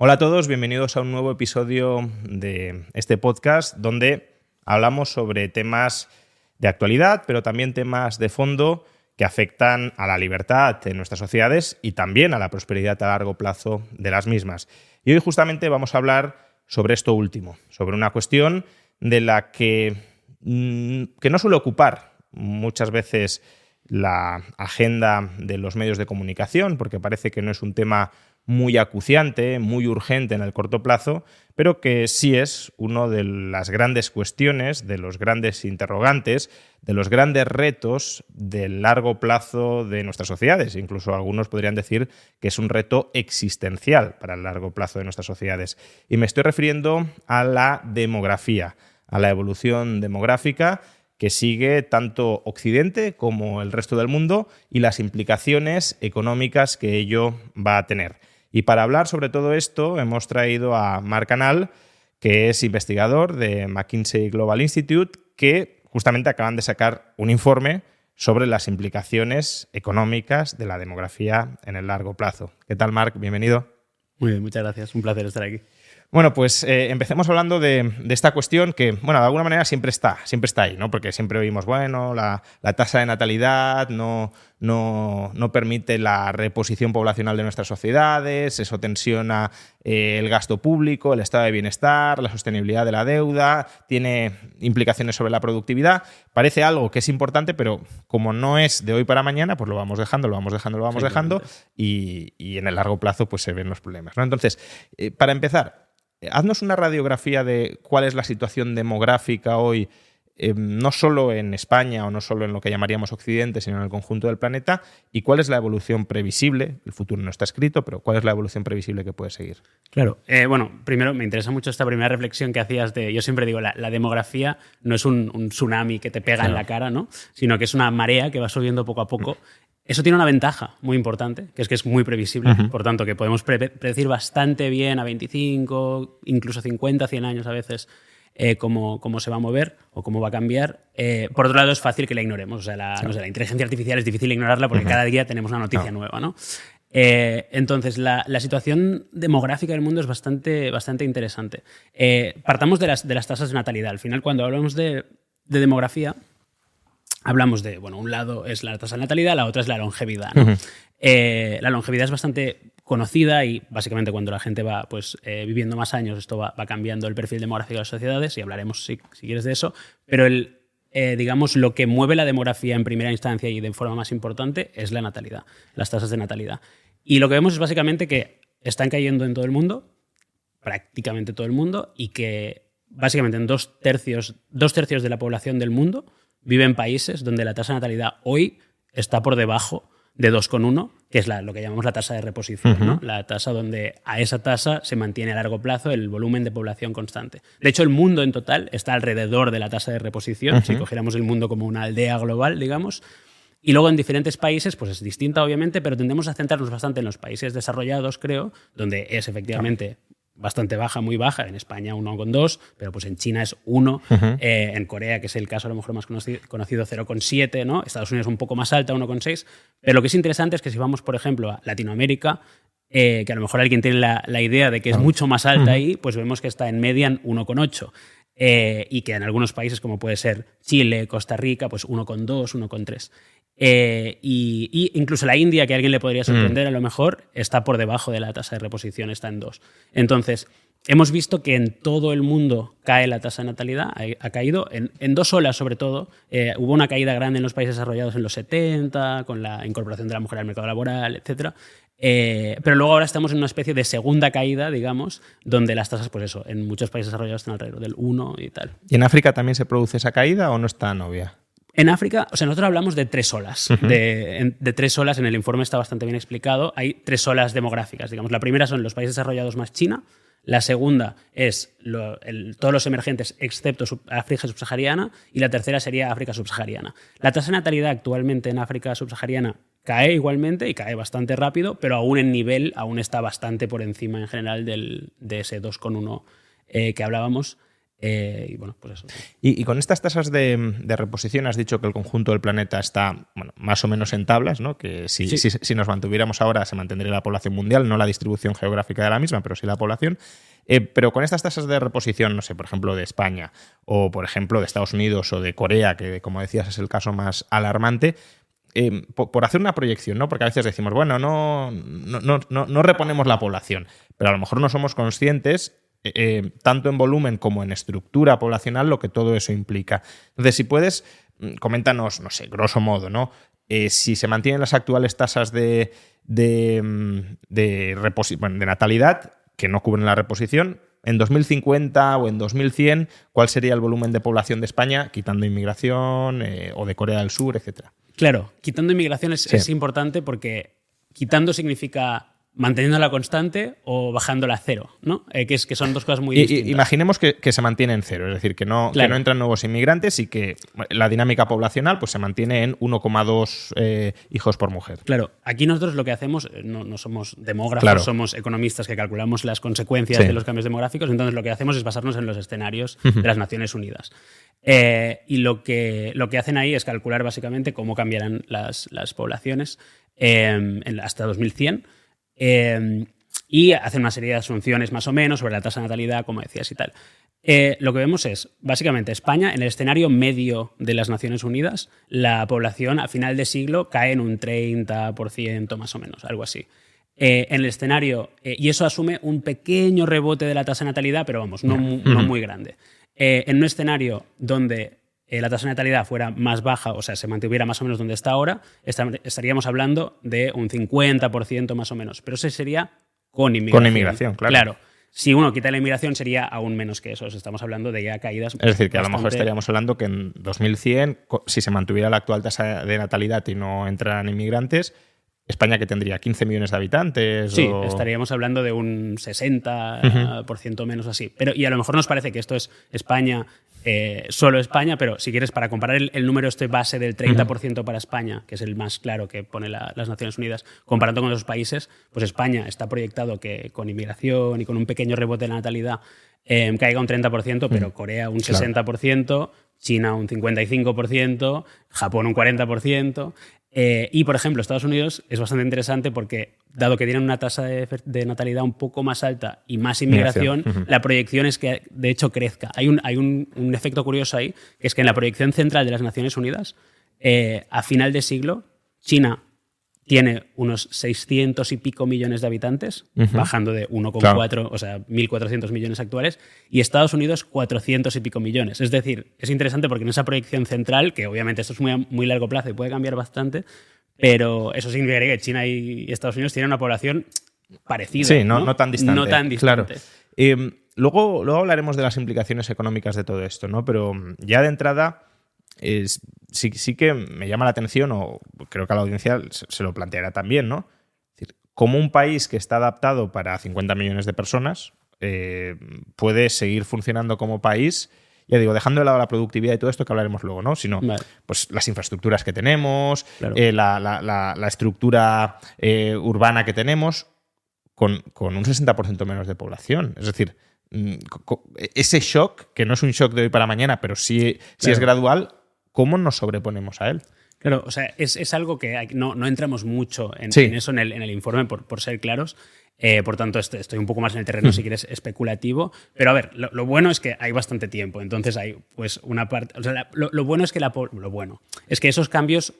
Hola a todos, bienvenidos a un nuevo episodio de este podcast donde hablamos sobre temas de actualidad, pero también temas de fondo que afectan a la libertad en nuestras sociedades y también a la prosperidad a largo plazo de las mismas. Y hoy justamente vamos a hablar sobre esto último, sobre una cuestión de la que no suele ocupar muchas veces la agenda de los medios de comunicación, porque parece que no es un tema muy acuciante, muy urgente en el corto plazo, pero que sí es una de las grandes cuestiones, de los grandes interrogantes, de los grandes retos del largo plazo de nuestras sociedades. Incluso algunos podrían decir que es un reto existencial para el largo plazo de nuestras sociedades. Y me estoy refiriendo a la demografía, a la evolución demográfica que sigue tanto Occidente como el resto del mundo y las implicaciones económicas que ello va a tener. Y para hablar sobre todo esto hemos traído a Marc Canal, que es investigador de McKinsey Global Institute, que justamente acaban de sacar un informe sobre las implicaciones económicas de la demografía en el largo plazo. ¿Qué tal, Marc? Bienvenido. Muy bien, muchas gracias. Un placer estar aquí. Bueno, pues empecemos hablando de esta cuestión que, bueno, de alguna manera siempre está ahí, ¿no? Porque siempre oímos, bueno, la tasa de natalidad no permite la reposición poblacional de nuestras sociedades, eso tensiona el gasto público, el estado de bienestar, la sostenibilidad de la deuda, tiene implicaciones sobre la productividad. Parece algo que es importante, pero como no es de hoy para mañana, pues lo vamos dejando y en el largo plazo pues se ven los problemas, ¿no? Entonces, para empezar, haznos una radiografía de cuál es la situación demográfica hoy, no solo en España o no solo en lo que llamaríamos Occidente, sino en el conjunto del planeta, y cuál es la evolución previsible. El futuro no está escrito, pero cuál es la evolución previsible que puede seguir. Claro. Bueno, primero me interesa mucho esta primera reflexión que hacías de, yo siempre digo, la demografía no es un tsunami que te pega en la cara, ¿no? Sino que es una marea que va subiendo poco a poco. Eso tiene una ventaja muy importante, que es muy previsible, por tanto que podemos predecir bastante bien a 25, incluso 50, 100 años a veces cómo se va a mover o cómo va a cambiar. Por otro lado, es fácil que la ignoremos. O sea, la inteligencia artificial es difícil ignorarla porque cada día tenemos una noticia nueva, ¿no? Entonces, la situación demográfica del mundo es bastante interesante. Partamos de las tasas de natalidad. Al final, cuando hablamos de demografía, hablamos de, bueno, un lado es la tasa de natalidad, la otra es la longevidad, ¿no? La longevidad es bastante conocida y básicamente cuando la gente va viviendo más años, esto va cambiando el perfil demográfico de las sociedades y hablaremos si quieres de eso, pero digamos, lo que mueve la demografía en primera instancia y de forma más importante es la natalidad, las tasas de natalidad. Y lo que vemos es básicamente que están cayendo en todo el mundo, prácticamente todo el mundo, y que básicamente en dos tercios de la población del mundo vive en países donde la tasa de natalidad hoy está por debajo de 2,1, que es lo que llamamos la tasa de reposición, ¿no? La tasa donde a esa tasa se mantiene a largo plazo el volumen de población constante. De hecho, el mundo en total está alrededor de la tasa de reposición, si cogiéramos el mundo como una aldea global, digamos. Y luego en diferentes países, pues es distinta obviamente, pero tendemos a centrarnos bastante en los países desarrollados, creo, donde es efectivamente bastante baja, muy baja. En España 1,2, pero pues en China es 1, en Corea, que es el caso a lo mejor más conocido, 0,7, ¿no? Estados Unidos un poco más alta, 1,6. Pero lo que es interesante es que si vamos, por ejemplo, a Latinoamérica, que a lo mejor alguien tiene la idea de que es mucho más alta ahí, pues vemos que está en media en 1,8. Y que en algunos países, como puede ser Chile, Costa Rica, pues 1,2, 1,3. Y incluso la India, que a alguien le podría sorprender, a lo mejor está por debajo de la tasa de reposición, está en 2. Entonces, hemos visto que en todo el mundo cae la tasa de natalidad, ha caído en dos olas sobre todo. Hubo una caída grande en los países desarrollados en los 70, con la incorporación de la mujer al mercado laboral, etc. Pero luego ahora estamos en una especie de segunda caída, digamos, donde las tasas, pues eso, en muchos países desarrollados están alrededor del 1 y tal. ¿Y en África también se produce esa caída o no es tan obvia? En África, o sea, nosotros hablamos de 3 olas. De 3 olas, en el informe está bastante bien explicado. Hay 3 olas demográficas, digamos. La primera son los países desarrollados más China. La segunda es todos los emergentes excepto África subsahariana. Y la tercera sería África subsahariana. La tasa de natalidad actualmente en África subsahariana cae igualmente y cae bastante rápido, pero aún en nivel, aún está bastante por encima en general de ese 2,1 que hablábamos. Y bueno, pues eso. Y con estas tasas de reposición has dicho que el conjunto del planeta está más o menos en tablas, ¿no? Que si nos mantuviéramos ahora se mantendría la población mundial, no la distribución geográfica de la misma, pero sí la población. Pero con estas tasas de reposición, no sé, por ejemplo, de España o, por ejemplo, de Estados Unidos o de Corea, que como decías es el caso más alarmante, por hacer una proyección, ¿no? Porque a veces decimos, bueno, no reponemos la población, pero a lo mejor no somos conscientes, tanto en volumen como en estructura poblacional, lo que todo eso implica. Entonces, si puedes, coméntanos, no sé, grosso modo, ¿no? Si se mantienen las actuales tasas de natalidad, que no cubren la reposición, en 2050 o en 2100, ¿cuál sería el volumen de población de España, quitando inmigración o de Corea del Sur, etcétera? Claro, quitando inmigración es importante porque quitando significa manteniéndola constante o bajándola a cero, ¿no? Que son dos cosas muy distintas. Imaginemos que se mantiene en cero, es decir, que no entran nuevos inmigrantes y que la dinámica poblacional pues, se mantiene en 1,2 hijos por mujer. Claro, aquí nosotros lo que hacemos, no somos demógrafos, somos economistas que calculamos las consecuencias de los cambios demográficos, entonces lo que hacemos es basarnos en los escenarios de las Naciones Unidas. Y lo que hacen ahí es calcular básicamente cómo cambiarán las poblaciones hasta 2100. Y hacen una serie de asunciones más o menos sobre la tasa de natalidad, como decías y tal. Lo que vemos es, básicamente, España, en el escenario medio de las Naciones Unidas, la población a final de siglo cae en un 30% más o menos, algo así. En el escenario, y eso asume un pequeño rebote de la tasa de natalidad, pero vamos, no muy grande. En un escenario donde la tasa de natalidad fuera más baja, o sea, se mantuviera más o menos donde está ahora, estaríamos hablando de un 50% más o menos. Pero ese sería con inmigración. Con inmigración, claro. Claro. Si uno quita la inmigración sería aún menos que eso. Estamos hablando de ya caídas. Es decir, que a lo mejor estaríamos hablando que en 2100, si se mantuviera la actual tasa de natalidad y no entraran inmigrantes, España, que tendría 15 millones de habitantes. Sí, estaríamos hablando de un 60% menos así. Y a lo mejor nos parece que esto es España, solo España, pero si quieres, para comparar el número base del 30% para España, que es el más claro que pone las Naciones Unidas, comparando con los países, pues España está proyectado que con inmigración y con un pequeño rebote de la natalidad caiga un 30%, pero Corea un 60%, China un 55%, Japón un 40%. Y, por ejemplo, Estados Unidos es bastante interesante porque, dado que tienen una tasa de natalidad un poco más alta y más inmigración, la proyección es que, de hecho, crezca. Hay un efecto curioso ahí, que es que en la proyección central de las Naciones Unidas, a final de siglo, China tiene unos 600 y pico millones de habitantes, bajando de 1,4, o sea, 1.400 millones actuales, y Estados Unidos 400 y pico millones. Es decir, es interesante porque en esa proyección central, que obviamente esto es muy largo plazo y puede cambiar bastante, pero eso significaría que China y Estados Unidos tienen una población parecida. Sí, no tan distante. No tan distante. Claro. Luego hablaremos de las implicaciones económicas de todo esto, ¿no? Pero ya de entrada... Sí que me llama la atención, o creo que a la audiencia se lo planteará también, ¿no? Es decir, cómo un país que está adaptado para 50 millones de personas puede seguir funcionando como país, ya digo, dejando de lado la productividad y todo esto que hablaremos luego, ¿no? Sino pues, las infraestructuras que tenemos, claro. La estructura urbana que tenemos, con un 60% menos de población. Es decir, ese shock, que no es un shock de hoy para mañana, pero sí es gradual, ¿cómo nos sobreponemos a él? Claro, o sea, es algo que no entramos mucho en eso en el informe, por ser claros. Por tanto, estoy un poco más en el terreno, si quieres, especulativo. Pero a ver, lo bueno es que hay bastante tiempo. Entonces hay pues una parte... O sea, lo bueno es que esos cambios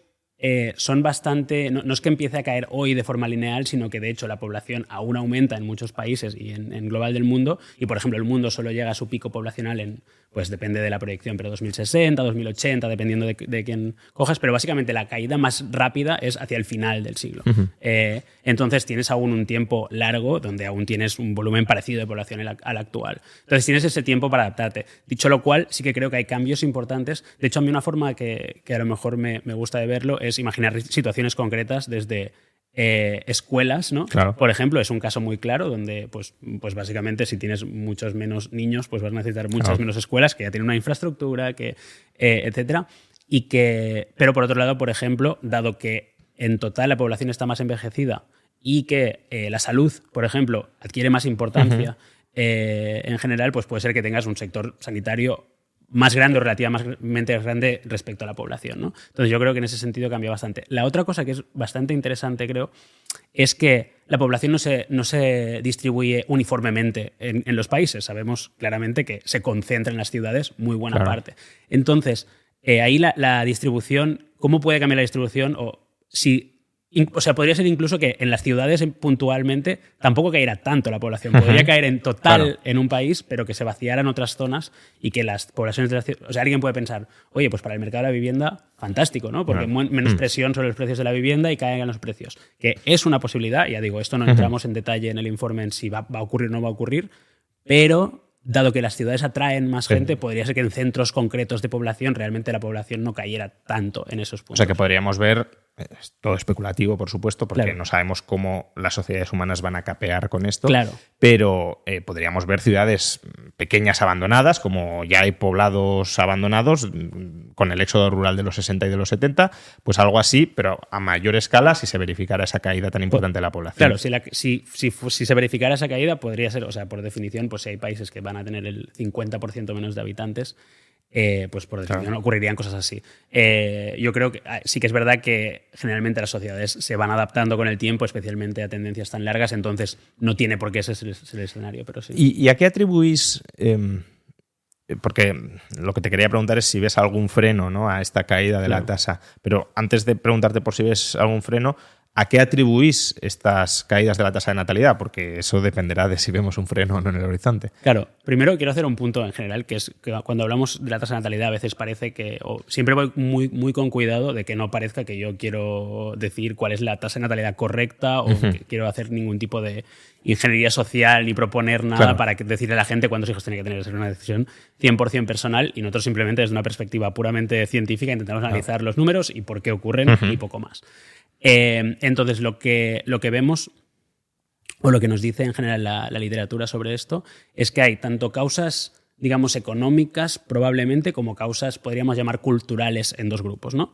son bastante... No es que empiece a caer hoy de forma lineal, sino que de hecho la población aún aumenta en muchos países y en global del mundo. Y por ejemplo, el mundo solo llega a su pico poblacional pues depende de la proyección, pero 2060, 2080, dependiendo de quién cojas. Pero básicamente la caída más rápida es hacia el final del siglo. Entonces tienes aún un tiempo largo donde aún tienes un volumen parecido de población al actual. Entonces tienes ese tiempo para adaptarte. Dicho lo cual, sí que creo que hay cambios importantes. De hecho, a mí una forma que a lo mejor me gusta de verlo es imaginar situaciones concretas desde escuelas, ¿no? Claro. Por ejemplo, es un caso muy claro donde pues básicamente si tienes muchos menos niños pues vas a necesitar muchas menos escuelas que ya tienen una infraestructura, etcétera. Pero por otro lado, por ejemplo, dado que en total la población está más envejecida y que la salud, por ejemplo, adquiere más importancia en general, pues puede ser que tengas un sector sanitario más grande o relativamente grande respecto a la población, ¿no? Entonces yo creo que en ese sentido cambia bastante. La otra cosa que es bastante interesante, creo, es que la población no se distribuye uniformemente en los países. Sabemos claramente que se concentra en las ciudades muy buena parte. Entonces, ahí la distribución, ¿cómo puede cambiar la distribución? O sea, podría ser incluso que en las ciudades puntualmente tampoco cayera tanto la población. Podría caer en total en un país, pero que se vaciaran otras zonas y que las poblaciones de las ciudades... O sea, alguien puede pensar, oye, pues para el mercado de la vivienda, fantástico, ¿no? Porque menos presión sobre los precios de la vivienda y caigan los precios. Que es una posibilidad, ya digo, esto no entramos en detalle en el informe en si va a ocurrir o no va a ocurrir, pero... Dado que las ciudades atraen más gente, podría ser que en centros concretos de población realmente la población no cayera tanto en esos puntos. O sea que podríamos ver, es todo especulativo por supuesto, porque no sabemos cómo las sociedades humanas van a capear con esto, pero podríamos ver ciudades pequeñas abandonadas, como ya hay poblados abandonados con el éxodo rural de los 60 y de los 70, pues algo así, pero a mayor escala si se verificara esa caída tan importante de la población. Claro, si se verificara esa caída podría ser, o sea, por definición, pues si hay países que van a tener el 50% menos de habitantes, pues por definición ocurrirían cosas así. Yo creo que sí que es verdad que generalmente las sociedades se van adaptando con el tiempo, especialmente a tendencias tan largas, entonces no tiene por qué ser el escenario, pero sí. ¿Y a qué atribuís? Porque lo que te quería preguntar es si ves algún freno, ¿no?, a esta caída de la tasa. Pero antes de preguntarte por si ves algún freno, ¿a qué atribuís estas caídas de la tasa de natalidad? Porque eso dependerá de si vemos un freno o no en el horizonte. Claro, primero quiero hacer un punto en general, que es que cuando hablamos de la tasa de natalidad a veces parece que, o siempre voy muy con cuidado de que no parezca que yo quiero decir cuál es la tasa de natalidad correcta o que quiero hacer ningún tipo de ingeniería social ni proponer nada para decirle a la gente cuántos hijos tiene que tener. Es una decisión 100% personal y nosotros simplemente desde una perspectiva puramente científica intentamos analizar los números y por qué ocurren y poco más. Entonces, lo que vemos, o lo que nos dice en general la literatura sobre esto, es que hay tanto causas, digamos, económicas, probablemente, como causas, podríamos llamar, culturales en dos grupos, ¿no?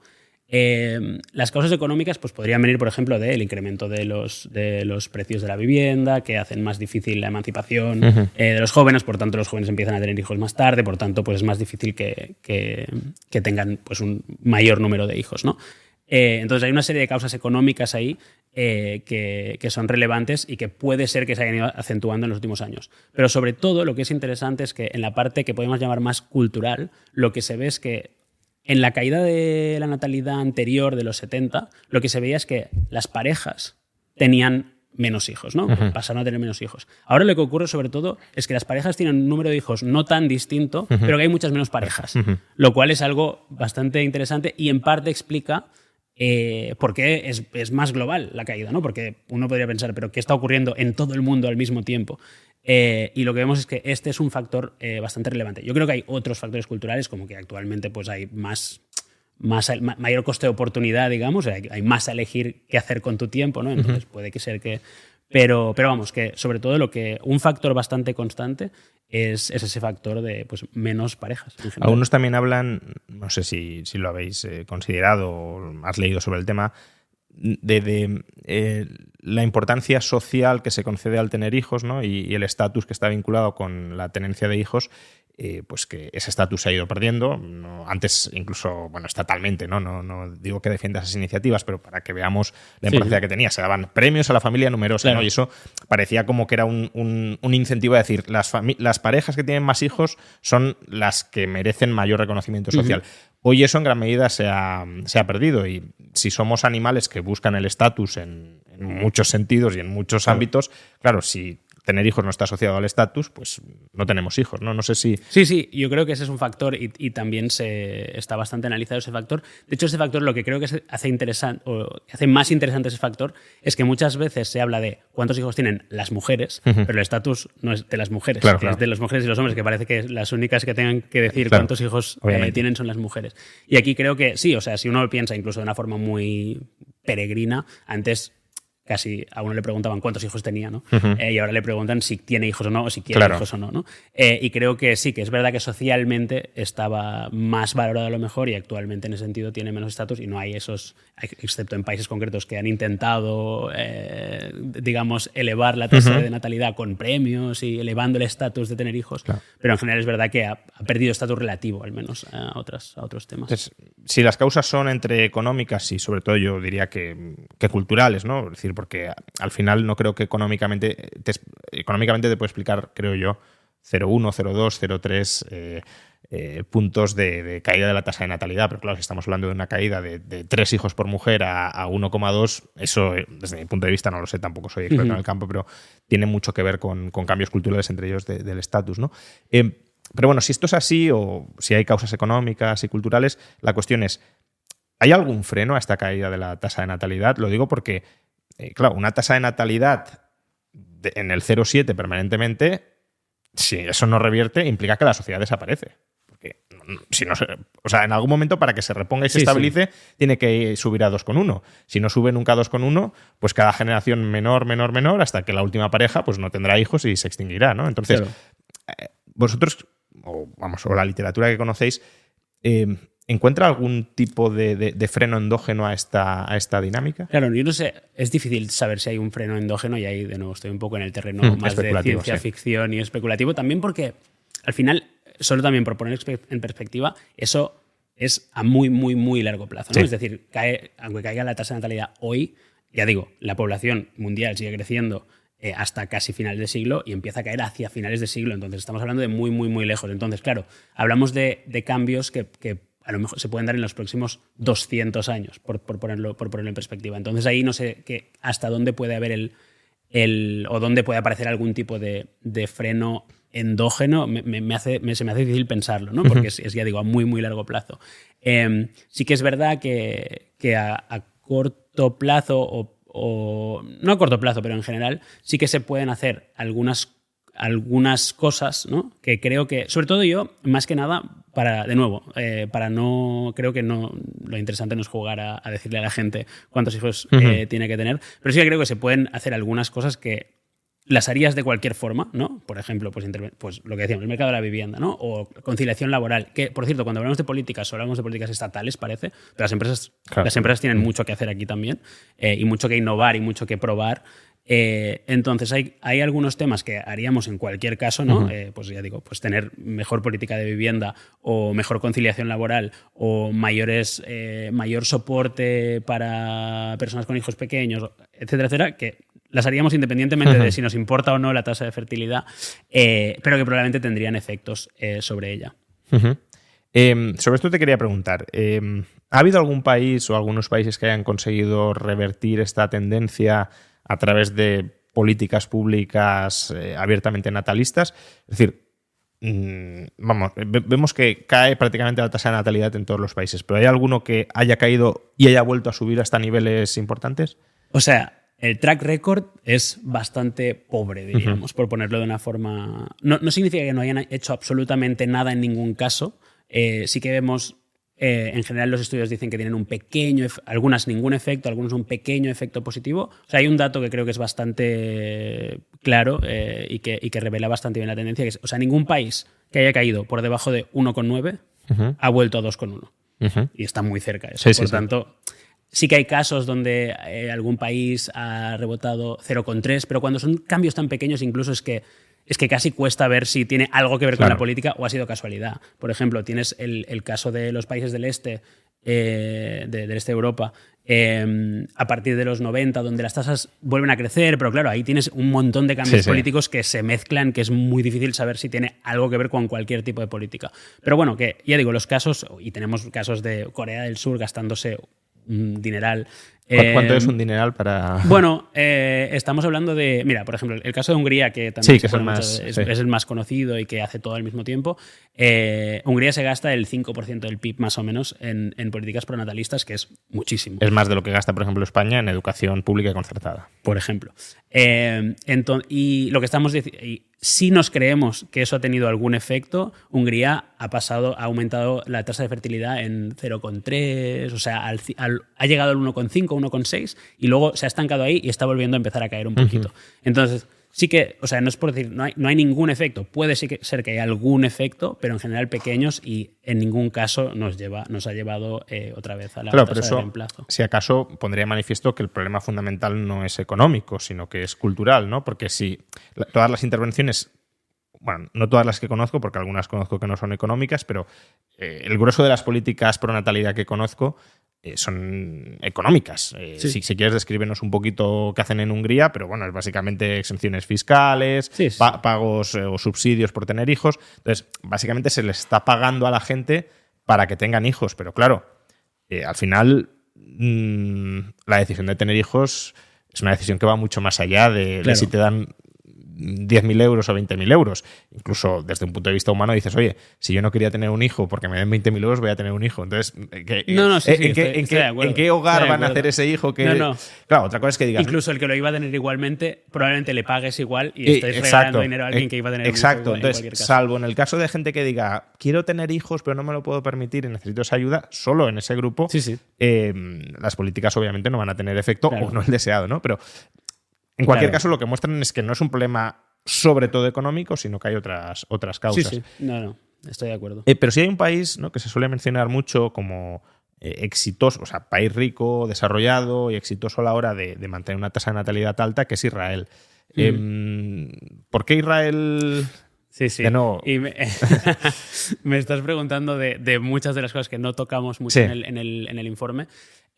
Las causas económicas pues, podrían venir, por ejemplo, del incremento de los precios de la vivienda, que hacen más difícil la emancipación de los jóvenes, por tanto, los jóvenes empiezan a tener hijos más tarde, por tanto, pues es más difícil que tengan pues, un mayor número de hijos, ¿no? Entonces hay una serie de causas económicas ahí que son relevantes y que puede ser que se hayan ido acentuando en los últimos años. Pero sobre todo lo que es interesante es que en la parte que podemos llamar más cultural, lo que se ve es que en la caída de la natalidad anterior de los 70, lo que se veía es que las parejas tenían menos hijos, ¿no? Pasaron a tener menos hijos. Ahora lo que ocurre sobre todo es que las parejas tienen un número de hijos no tan distinto, pero que hay muchas menos parejas, lo cual es algo bastante interesante y en parte explica por qué es más global la caída, ¿no? Porque uno podría pensar, ¿pero qué está ocurriendo en todo el mundo al mismo tiempo? Y lo que vemos es que este es un factor bastante relevante. Yo creo que hay otros factores culturales, como que actualmente pues, hay mayor coste de oportunidad, digamos, hay más a elegir qué hacer con tu tiempo, ¿no? Entonces puede que ser que... Pero vamos, que sobre todo un factor bastante constante es ese factor de pues, menos parejas. Algunos también hablan, no sé si lo habéis considerado o has leído sobre el tema, de la importancia social que se concede al tener hijos, ¿no? y el estatus que está vinculado con la tenencia de hijos, pues que ese estatus se ha ido perdiendo. Antes incluso, bueno, estatalmente, no digo que defienda esas iniciativas, pero para que veamos la importancia que tenía. Se daban premios a la familia numerosa, ¿no? Y eso parecía como que era un incentivo a decir, las parejas que tienen más hijos son las que merecen mayor reconocimiento social. Hoy eso en gran medida se ha perdido y si somos animales que buscan el estatus en muchos sentidos y en muchos ámbitos, claro, si tener hijos no está asociado al estatus, pues no tenemos hijos, ¿no? No sé si... Sí, yo creo que ese es un factor y también está bastante analizado ese factor. De hecho, ese factor lo que creo que hace más interesante ese factor es que muchas veces se habla de cuántos hijos tienen las mujeres, pero el estatus no es de las mujeres, es de las mujeres y los hombres, que parece que las únicas que tengan que decir cuántos hijos tienen son las mujeres. Y aquí creo que sí, o sea, si uno lo piensa incluso de una forma muy peregrina, antes casi a uno le preguntaban cuántos hijos tenía, ¿no? Uh-huh. Y ahora le preguntan si tiene hijos o no, o si quiere hijos o no, ¿no? Y creo que sí, que es verdad que socialmente estaba más valorado a lo mejor y actualmente en ese sentido tiene menos estatus y no hay esos, excepto en países concretos que han intentado, digamos, elevar la tasa de natalidad con premios y elevando el estatus de tener hijos, pero en general es verdad que ha perdido estatus relativo, al menos a otros temas. Entonces, si las causas son entre económicas y sobre todo yo diría que culturales, ¿no? Es decir, porque al final no creo que económicamente te puedo explicar, creo yo, 0,1, 0,2, 0,3 puntos de caída de la tasa de natalidad, pero claro, si estamos hablando de una caída de 3 hijos por mujer a 1,2, eso desde mi punto de vista, no lo sé, tampoco soy experto en el campo, pero tiene mucho que ver con cambios culturales, entre ellos del estatus, ¿no? Pero bueno, si esto es así o si hay causas económicas y culturales, la cuestión es, ¿hay algún freno a esta caída de la tasa de natalidad? Lo digo porque, claro, una tasa de natalidad en el 0,7 permanentemente, si eso no revierte, implica que la sociedad desaparece. Porque si no, o sea, en algún momento para que se reponga y se estabilice, tiene que subir a 2,1. Si no sube nunca a 2,1, pues cada generación menor, hasta que la última pareja pues no tendrá hijos y se extinguirá, ¿no? Entonces, vosotros, o la literatura que conocéis, ¿encuentra algún tipo de freno endógeno a esta dinámica? Claro, yo no sé, es difícil saber si hay un freno endógeno y ahí de nuevo estoy un poco en el terreno más de ciencia ficción y especulativo, también porque al final, solo también por poner en perspectiva, eso es a muy, muy, muy largo plazo, ¿no? Es decir, aunque caiga la tasa de natalidad hoy, ya digo, la población mundial sigue creciendo hasta casi finales de siglo y empieza a caer hacia finales de siglo. Entonces estamos hablando de muy, muy, muy lejos. Entonces, claro, hablamos de cambios que a lo mejor se pueden dar en los próximos 200 años, por ponerlo en perspectiva. Entonces ahí no sé hasta dónde puede haber o dónde puede aparecer algún tipo de freno endógeno. Se me hace difícil pensarlo, ¿no? Porque es, ya digo, a muy, muy largo plazo. Sí que es verdad que a corto plazo o no a corto plazo, pero en general sí que se pueden hacer algunas cosas, ¿no? Que creo que, sobre todo yo, más que nada, creo que no, lo interesante no es jugar a decirle a la gente cuántos hijos tiene que tener, pero sí que creo que se pueden hacer algunas cosas que las harías de cualquier forma, ¿no? Por ejemplo, pues lo que decíamos, el mercado de la vivienda, ¿no? O conciliación laboral, que, por cierto, cuando hablamos de políticas, hablamos de políticas estatales, parece, pero las empresas tienen mucho que hacer aquí también y mucho que innovar y mucho que probar. Entonces hay algunos temas que haríamos en cualquier caso, ¿no? Pues ya digo, pues tener mejor política de vivienda o mejor conciliación laboral o mayor soporte para personas con hijos pequeños, etcétera, etcétera, que las haríamos independientemente de si nos importa o no la tasa de fertilidad, pero que probablemente tendrían efectos sobre ella. Sobre esto te quería preguntar, ¿ha habido algún país o algunos países que hayan conseguido revertir esta tendencia a través de políticas públicas abiertamente natalistas? Es decir, vemos que cae prácticamente la tasa de natalidad en todos los países, pero ¿hay alguno que haya caído y haya vuelto a subir hasta niveles importantes? O sea, el track record es bastante pobre, diríamos, por ponerlo de una forma. No significa que no hayan hecho absolutamente nada en ningún caso. Sí que vemos, en general los estudios dicen que tienen un pequeño, algunas ningún efecto, algunos un pequeño efecto positivo. O sea, hay un dato que creo que es bastante claro y que revela bastante bien la tendencia, que es, o sea, ningún país que haya caído por debajo de 1,9 ha vuelto a 2,1. Y está muy cerca de eso. Por tanto, sí que hay casos donde algún país ha rebotado 0,3, pero cuando son cambios tan pequeños incluso es que casi cuesta ver si tiene algo que ver con la política o ha sido casualidad. Por ejemplo, tienes el caso de los países del este, del este de Europa, a partir de los 90, donde las tasas vuelven a crecer, pero claro, ahí tienes un montón de cambios políticos que se mezclan, que es muy difícil saber si tiene algo que ver con cualquier tipo de política. Pero bueno, que ya digo, los casos, y tenemos casos de Corea del Sur gastándose un dineral. ¿Cuánto es un dineral para...? Bueno, estamos hablando de... Mira, por ejemplo, el caso de Hungría, que también es el más conocido y que hace todo al mismo tiempo. Hungría se gasta el 5% del PIB más o menos en políticas pronatalistas, que es muchísimo. Es más de lo que gasta, por ejemplo, España en educación pública y concertada. Por ejemplo. Y lo que estamos diciendo... Si nos creemos que eso ha tenido algún efecto, Hungría ha aumentado la tasa de fertilidad en 0,3, o sea, ha llegado al 1,5, 1,6 y luego se ha estancado ahí y está volviendo a empezar a caer un poquito. Entonces, sí que, o sea, no es por decir, no hay ningún efecto. Puede ser que haya algún efecto, pero en general pequeños y en ningún caso nos ha llevado otra vez a la claro, tasa pero eso, de reemplazo. Si acaso pondría de manifiesto que el problema fundamental no es económico, sino que es cultural, ¿no? Porque si todas las intervenciones, bueno, no todas las que conozco, porque algunas conozco que no son económicas, pero el grueso de las políticas pro natalidad que conozco son económicas. Sí. Si quieres describirnos un poquito qué hacen en Hungría, pero bueno, es básicamente exenciones fiscales, Sí. pagos o subsidios por tener hijos. Entonces, básicamente se les está pagando a la gente para que tengan hijos, pero claro, al final la decisión de tener hijos es una decisión que va mucho más allá de Claro. si te dan 10.000 euros o 20.000 euros. Incluso desde un punto de vista humano dices, oye, si yo no quería tener un hijo porque me den 20.000 euros, voy a tener un hijo. Entonces, ¿en qué hogar van a hacer ese hijo? No. Claro, otra cosa es que digas... Incluso el que lo iba a tener igualmente, probablemente le pagues igual y estés regalando dinero a alguien que iba a tener un hijo. Exacto. En cualquier Entonces, caso. salvo en el caso de gente que diga, quiero tener hijos, pero no me lo puedo permitir y necesito esa ayuda, solo en ese grupo, Sí. las políticas obviamente no van a tener efecto, Claro. o no el deseado, ¿no? Pero en cualquier Claro. caso lo que muestran es que no es un problema sobre todo económico, sino que hay otras causas. Sí. No, estoy de acuerdo. Pero sí hay un país, ¿no?, que se suele mencionar mucho como exitoso, o sea, país rico, desarrollado y exitoso a la hora de mantener una tasa de natalidad alta, que es Israel. ¿Por qué Israel? Sí. De nuevo. Y me estás preguntando de muchas de las cosas que no tocamos mucho Sí. en el informe,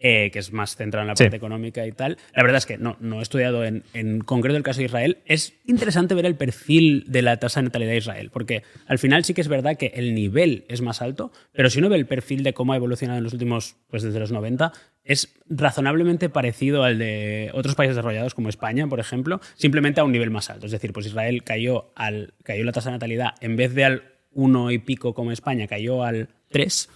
que es más centrado en la parte económica y tal. La verdad es que no he estudiado en concreto el caso de Israel. Es interesante ver el perfil de la tasa de natalidad de Israel, porque al final sí que es verdad que el nivel es más alto, pero si uno ve el perfil de cómo ha evolucionado en los últimos, pues desde los 90, es razonablemente parecido al de otros países desarrollados como España, por ejemplo, simplemente a un nivel más alto. Es decir, pues Israel cayó la tasa de natalidad, en vez de al 1 y pico como España, cayó al 3,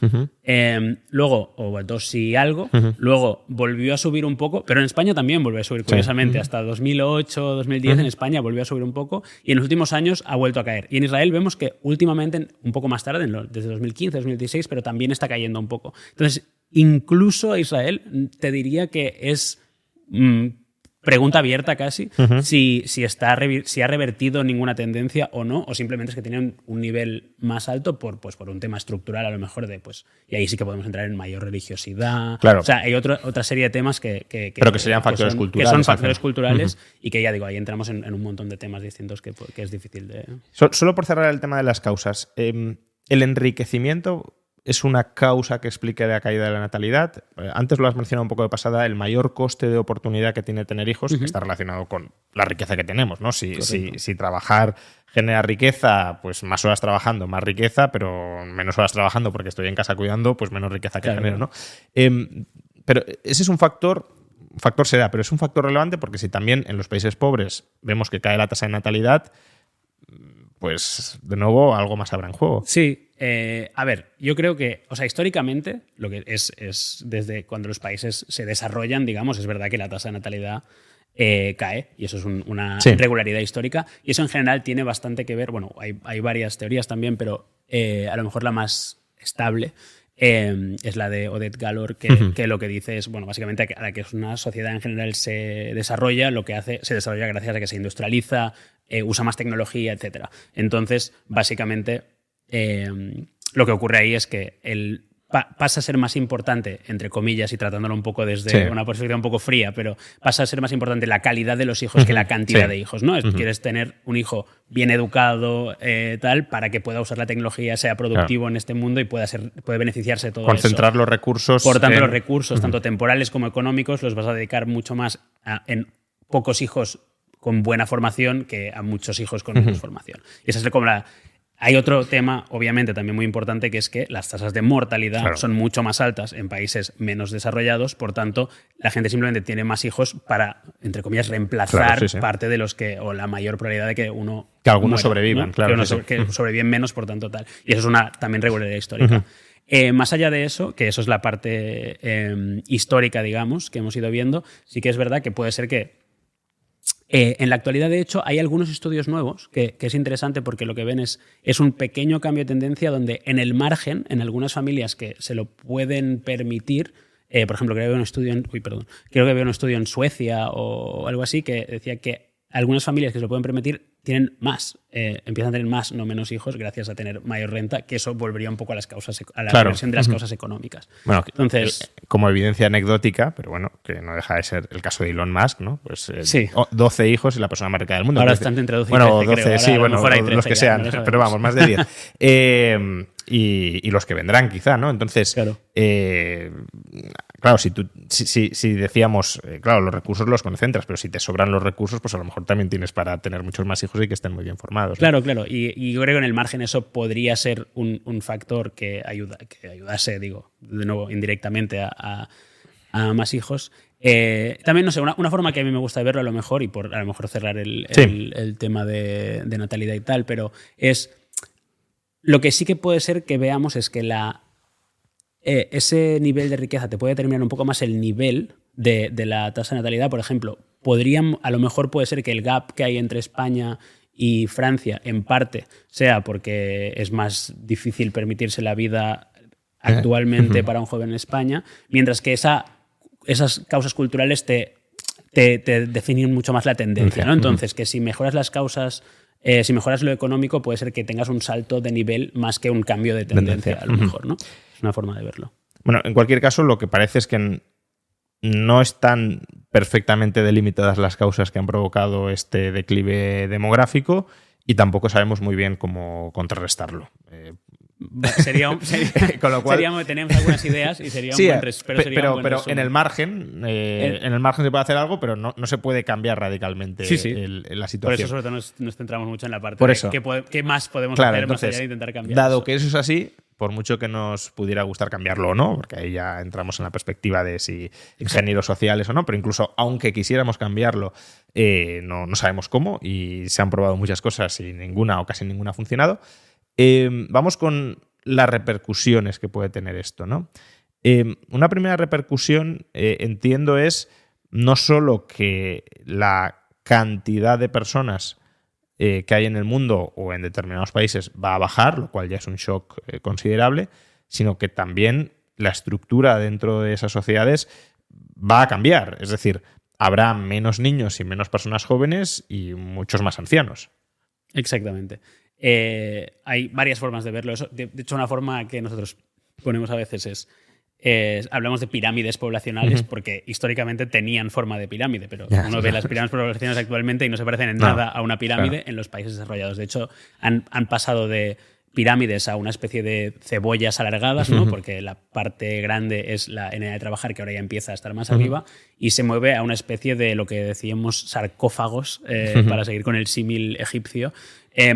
luego, o al 2 y algo, luego volvió a subir un poco, pero en España también volvió a subir, curiosamente, hasta 2008, 2010 en España volvió a subir un poco y en los últimos años ha vuelto a caer. Y en Israel vemos que últimamente, un poco más tarde, desde 2015, 2016, pero también está cayendo un poco. Entonces, incluso Israel te diría que es pregunta abierta casi si ha revertido ninguna tendencia o no, o simplemente es que tiene un nivel más alto por un tema estructural a lo mejor y ahí sí que podemos entrar en mayor religiosidad. Claro. O sea, hay otra serie de temas pero que serían factores culturales. Que son factores culturales y que ya digo, ahí entramos en un montón de temas distintos que es difícil de... Solo por cerrar el tema de las causas, el enriquecimiento es una causa que explique la caída de la natalidad. Antes lo has mencionado un poco de pasada, el mayor coste de oportunidad que tiene tener hijos está relacionado con la riqueza que tenemos, ¿no? Si trabajar genera riqueza, pues más horas trabajando, más riqueza, pero menos horas trabajando porque estoy en casa cuidando, pues menos riqueza que genero, ¿no? Pero ese es un factor será, pero es un factor relevante porque si también en los países pobres vemos que cae la tasa de natalidad, pues de nuevo algo más habrá en juego. Sí. A ver, yo creo que, o sea, históricamente, lo que es desde cuando los países se desarrollan, digamos, es verdad que la tasa de natalidad cae, y eso es una regularidad histórica, y eso en general tiene bastante que ver, bueno, hay varias teorías también, pero a lo mejor la más estable es la de Oded Galor, que lo que dice es, bueno, básicamente a la que una sociedad en general se desarrolla, se desarrolla gracias a que se industrializa, usa más tecnología, etc. Entonces, básicamente, lo que ocurre ahí es que pasa a ser más importante, entre comillas, y tratándolo un poco desde una perspectiva un poco fría, pero pasa a ser más importante la calidad de los hijos que la cantidad de hijos, ¿no? Quieres tener un hijo bien educado, tal, para que pueda usar la tecnología, sea productivo en este mundo y puede beneficiarse de todo concentrar eso. Los recursos. Por tanto, los recursos, tanto temporales como económicos, los vas a dedicar mucho más en pocos hijos con buena formación que a muchos hijos con menos formación. Y esa es como Hay otro tema, obviamente, también muy importante, que es que las tasas de mortalidad son mucho más altas en países menos desarrollados, por tanto, la gente simplemente tiene más hijos para, entre comillas, reemplazar parte de los que, o la mayor probabilidad de que uno que algunos muera, sobrevivan, ¿no? claro. Que sobreviven menos, por tanto, tal. Y eso es una también regularidad histórica. Más allá de eso, que eso es la parte histórica, digamos, que hemos ido viendo, sí que es verdad que puede ser que en la actualidad, de hecho, hay algunos estudios nuevos que es interesante porque lo que ven es un pequeño cambio de tendencia donde en el margen, en algunas familias que se lo pueden permitir, por ejemplo, creo que había un estudio en Suecia o algo así que decía que algunas familias que se lo pueden permitir tienen más, empiezan a tener más, no menos hijos, gracias a tener mayor renta, que eso volvería un poco a las causas, a la reversión de las causas económicas. Bueno, entonces, como evidencia anecdótica, pero bueno, que no deja de ser el caso de Elon Musk, ¿no? Pues 12 hijos y la persona más rica del mundo. Ahora están entre 12 y 13, creo. Ahora, los que sean, pero vamos, más de 10. Y los que vendrán, quizá, ¿no? Entonces, claro, si decíamos, claro, los recursos los concentras, pero si te sobran los recursos, pues a lo mejor también tienes para tener muchos más hijos y que estén muy bien formados, ¿no? Claro. Y yo creo que en el margen eso podría ser un factor que ayudase, digo, de nuevo, indirectamente a más hijos. También, no sé, una forma que a mí me gusta verlo a lo mejor, y por a lo mejor cerrar el tema de natalidad y tal, pero es lo que sí que puede ser que veamos es que ese nivel de riqueza te puede determinar un poco más el nivel de la tasa de natalidad. Por ejemplo, a lo mejor puede ser que el gap que hay entre España y Francia, en parte, sea porque es más difícil permitirse la vida actualmente para un joven en España, mientras que esas causas culturales te definen mucho más la tendencia, ¿no? Entonces, que si mejoras las causas, si mejoras lo económico, puede ser que tengas un salto de nivel más que un cambio de tendencia, a lo mejor, ¿no? Es una forma de verlo. Bueno, en cualquier caso, lo que parece es que no están perfectamente delimitadas las causas que han provocado este declive demográfico y tampoco sabemos muy bien cómo contrarrestarlo. Con lo cual, tenemos algunas ideas y sería un buen pero en el margen se puede hacer algo, pero no se puede cambiar radicalmente la situación. Por eso sobre todo nos centramos mucho en la parte de qué más podemos hacer entonces, más allá de intentar cambiar dado eso. Que eso es así, por mucho que nos pudiera gustar cambiarlo o no, porque ahí ya entramos en la perspectiva de si ingenieros sociales o no, pero incluso aunque quisiéramos cambiarlo, no sabemos cómo y se han probado muchas cosas y ninguna o casi ninguna ha funcionado. Vamos con las repercusiones que puede tener esto, ¿no? Una primera repercusión, entiendo, es no solo que la cantidad de personas que hay en el mundo o en determinados países va a bajar, lo cual ya es un shock considerable, sino que también la estructura dentro de esas sociedades va a cambiar. Es decir, habrá menos niños y menos personas jóvenes y muchos más ancianos. Exactamente. Hay varias formas de verlo. Eso, de hecho, una forma que nosotros ponemos a veces hablamos de pirámides poblacionales porque históricamente tenían forma de pirámide, pero uno ve las pirámides poblacionales actualmente y no se parecen en nada a una pirámide en los países desarrollados. De hecho, han pasado de pirámides a una especie de cebollas alargadas, ¿no? Porque la parte grande es la edad de trabajar, que ahora ya empieza a estar más arriba, y se mueve a una especie de lo que decíamos sarcófagos, para seguir con el símil egipcio,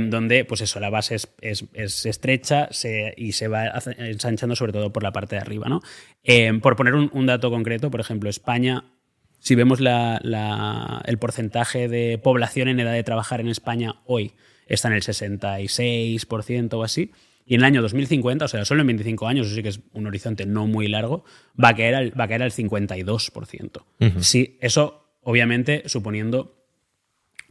donde pues eso, la base es estrecha y se va ensanchando sobre todo por la parte de arriba, ¿no? Por poner un dato concreto, por ejemplo, España, si vemos el porcentaje de población en edad de trabajar en España hoy, está en el 66% o así, y en el año 2050, o sea, solo en 25 años, eso sí que es un horizonte no muy largo, va a caer al 52%. Sí, eso obviamente suponiendo